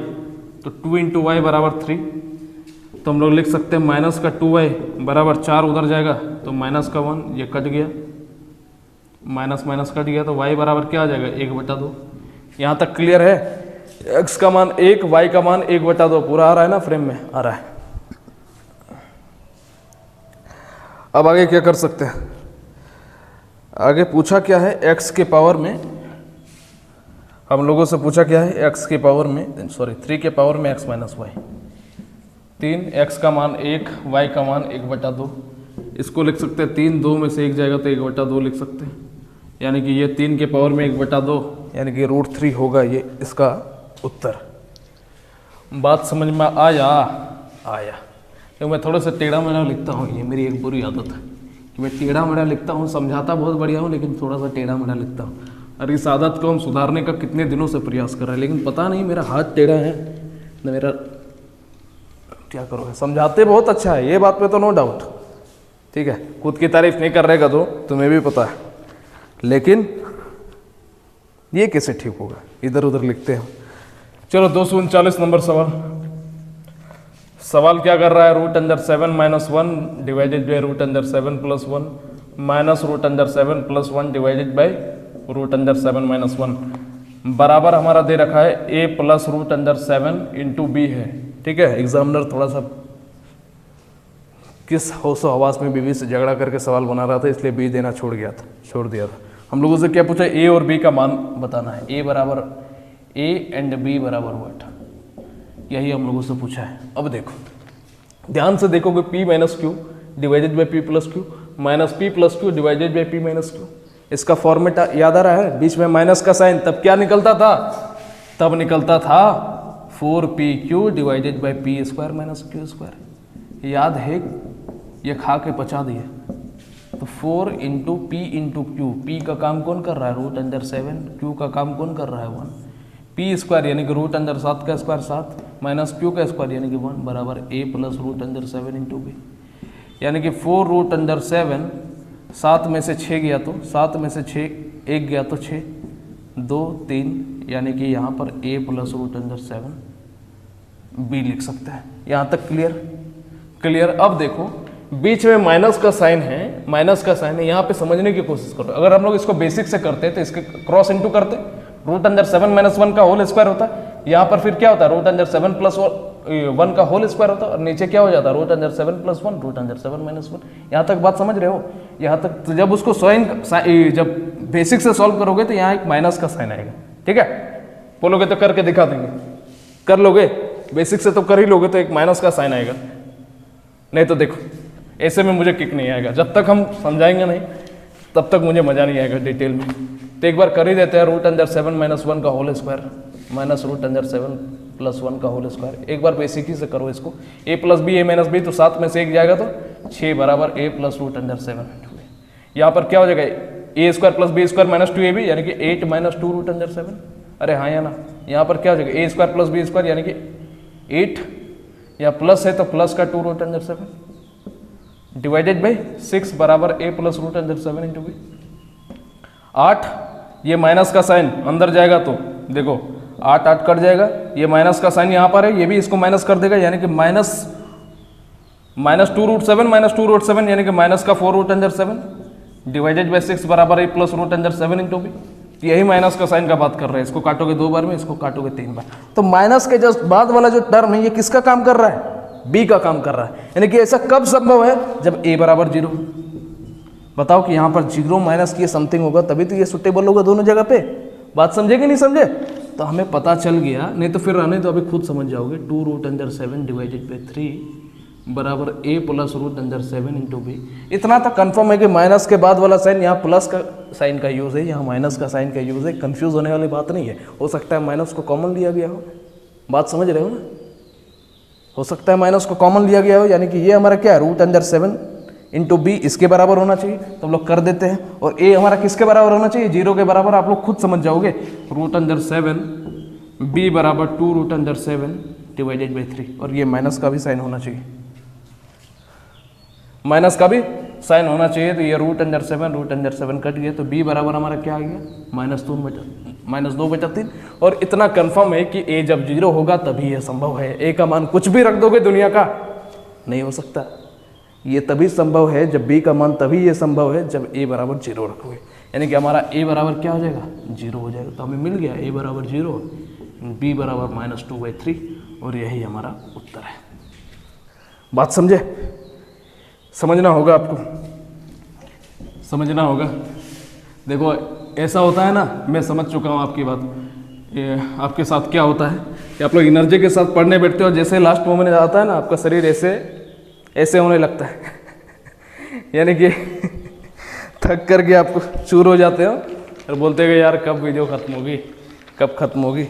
तो 2 इंटू वाई बराबर 3, तो हम लोग लिख सकते हैं माइनस का 2y बराबर 4 उधर जाएगा तो माइनस का 1, ये कट गया, माइनस माइनस कट गया, तो y बराबर क्या आ जाएगा 1/2। यहाँ तक क्लियर है? x का मान 1, y का मान 1/2 पूरा आ रहा है ना, फ्रेम में आ रहा है। अब आगे क्या कर सकते हैं? आगे पूछा क्या है, x के पावर में, हम लोगों से पूछा क्या है, x के पावर में 3 के पावर में x माइनस वाई, 3, x का मान 1, y का मान 1/2। इसको लिख सकते हैं 3, 2 में से 1 जाएगा तो 1/2 लिख सकते हैं, यानी कि ये 3 के पावर में 1/2 यानी कि √3 होगा ये इसका उत्तर। बात समझ में आया? तो मैं थोड़ा सा टेढ़ा मेढ़ा लिखता हूँ, ये मेरी एक बुरी आदत है कि मैं टेढ़ा मेढ़ा लिखता हूँ, समझाता बहुत बढ़िया हूँ लेकिन थोड़ा सा टेढ़ा मेढ़ा लिखता हूँ। और इस आदत को हम सुधारने का कितने दिनों से प्रयास कर रहे हैं, लेकिन पता नहीं मेरा हाथ टेढ़ा है न मेरा, क्या करोगे। समझाते बहुत अच्छा है, ये बात पे तो नो डाउट, ठीक है, खुद की तारीफ नहीं कर रहेगा तो तुम्हें भी पता है, लेकिन ये कैसे ठीक होगा, इधर उधर लिखते हैं। चलो 239 नंबर सवाल क्या कर रहा है, root under 7 minus 1 divided by root under 7 plus 1 minus root under 7 plus 1 divided by root under 7 minus 1 बराबर हमारा दे रखा है a plus root under 7 into b है, ठीक है। एग्जामिनर थोड़ा सा किस होशो हवास में बीवी से झगड़ा करके सवाल बना रहा था, इसलिए बी देना छोड़ दिया था। हम लोगों से क्या पूछा, ए और बी का मान बताना है, ए बराबर ए एंड बी बराबर व्हाट, यही हम लोगों से पूछा है। अब देखो ध्यान से देखोगे, p minus Q divided by P plus Q minus P plus Q divided by P minus Q, इसका फॉर्मेट याद आ रहा है, बीच में माइनस का साइन, तब क्या निकलता था, तब निकलता था 4pq divided by P square minus Q square, याद है, ये खा के पचा दिए। तो 4 into P into Q, P का काम कौन कर रहा है, रूट अंडर 7, क्यू का काम कौन कर रहा है 1, पी स्क्वायर यानी कि रूट अंडर 7 का स्क्वायर 7 माइनस क्यू का स्क्वायर यानी कि 1 बराबर a plus root under 7 into b, यानी कि 4 रूट अंडर 7, 7 में से 6 गया तो 7 में से 6 1 गया तो 6 2 3, यानी कि यहाँ पर a plus root under 7 b लिख सकते हैं। यहाँ तक क्लियर। अब देखो बीच में माइनस का साइन है, यहाँ पे समझने की कोशिश करो। अगर हम लोग इसको बेसिक से करते तो इसके क्रॉस इंटू करते, रूट अंडर 7 माइनस 1 का होल स्क्वायर होता है, यहाँ पर फिर क्या होता है, रूट अंडर 7 प्लस 1 का होल स्क्वायर होता है, और नीचे क्या हो जाता है, root under 7 plus 1 root under 7 minus 1। यहाँ तक बात समझ रहे हो, यहाँ तक। तो जब उसको जब बेसिक से सॉल्व करोगे तो यहाँ एक माइनस का साइन आएगा, ठीक है। बोलोगे तो करके दिखा देंगे, कर लोगे, बेसिक से तो कर ही लोगे तो एक माइनस का साइन आएगा, नहीं तो देखो ऐसे में मुझे किक नहीं आएगा, जब तक हम समझाएंगे नहीं तब तक मुझे मजा नहीं आएगा डिटेल में। तो एक बार कर ही देते हैं, रूट अंडर 7 माइनस 1 का whole square minus root under 7 plus 1 का होल स्क्वायर। एक बार बेसिक ही से करो इसको, a plus b a minus b, तो 7 में से 1 जाएगा तो 6 बराबर a प्लस रूट अंडर 7। यहाँ पर क्या हो जाएगा, a square plus b square minus 2ab यानी कि 8 माइनस 2 रूट अंडर 7। अरे हाँ या ना, यहाँ पर क्या हो जाएगा, a square plus b square यानी कि 8, या प्लस है तो प्लस का 2 रूट अंडर 7 डिवाइडेड बाई 6 बराबर a plus root under 7 into b. 8, ये माइनस का साइन अंदर जाएगा तो देखो 8 8 कट जाएगा, ये माइनस का साइन यहाँ पर है, ये भी इसको माइनस कर देगा, यानी कि माइनस 2 रूट 7 माइनस 2 रूट 7 यानी कि माइनस का 4 रूट अंडर 7 डिवाइडेड बाई 6 बराबर a plus root under 7 into b. यही माइनस का साइन का बात कर रहे हैं, इसको काटोगे 2 बार में, इसको काटोगे 3 बार। तो माइनस के जस्ट बाद वाला जो टर्म है ये किसका काम कर रहा है, बी का काम कर रहा है। यानी कि ऐसा कब संभव है, जब a बराबर 0। बताओ कि यहाँ पर 0 माइनस की समथिंग होगा तभी तो ये सुटेबल होगा दोनों जगह पे। बात समझे कि नहीं समझे, तो हमें पता चल गया, नहीं तो फिर रहने तो अभी खुद समझ जाओगे। 2 रूट अंडर 7 डिवाइडेड बाई 3 बराबर a plus root under 7 into b. इतना तक कंफर्म है कि माइनस के बाद वाला साइन यहाँ प्लस का साइन का यूज़ है, यहाँ माइनस का साइन का यूज़ है। कंफ्यूज होने वाली बात नहीं है, हो सकता है माइनस को कॉमन लिया गया हो। बात समझ रहे हो ना, हो सकता है माइनस को कॉमन लिया गया हो, यानी कि ये हमारा क्या है, रूट अंडर 7 इंटू बी इसके बराबर होना चाहिए, तो हम लोग कर देते हैं। और a हमारा किसके बराबर होना चाहिए, 0 के बराबर। आप लोग खुद समझ जाओगे, रूट अंडर 7 b बराबर 2 रूट अंडर 7 डिवाइडेड बाई 3। और ये माइनस का भी साइन होना चाहिए, माइनस का भी साइन होना चाहिए। तो ये रूट अंडर 7 कट गया, तो b बराबर हमारा क्या आ गया, -2/3। और इतना कंफर्म है कि a जब 0 होगा तभी ये संभव है। a का मान कुछ भी रख दोगे दुनिया का, नहीं हो सकता। ये तभी संभव है जब b का मान, तभी ये संभव है जब a बराबर 0 रखोगे। यानी कि हमारा a बराबर क्या हो जाएगा, 0 हो जाएगा। तो हमें मिल गया a बराबर 0, b बराबर -2/3, और यही हमारा उत्तर है। बात समझे, समझना होगा आपको, समझना होगा। देखो ऐसा होता है ना, मैं समझ चुका हूँ आपकी बात। ये आपके साथ क्या होता है कि आप लोग एनर्जी के साथ पढ़ने बैठते हो, जैसे लास्ट मोमेंट आता है ना, आपका शरीर ऐसे होने लगता है यानी कि थक करके आपको चूर हो जाते हो और बोलते हो यार कब वीडियो खत्म होगी, कब खत्म होगी।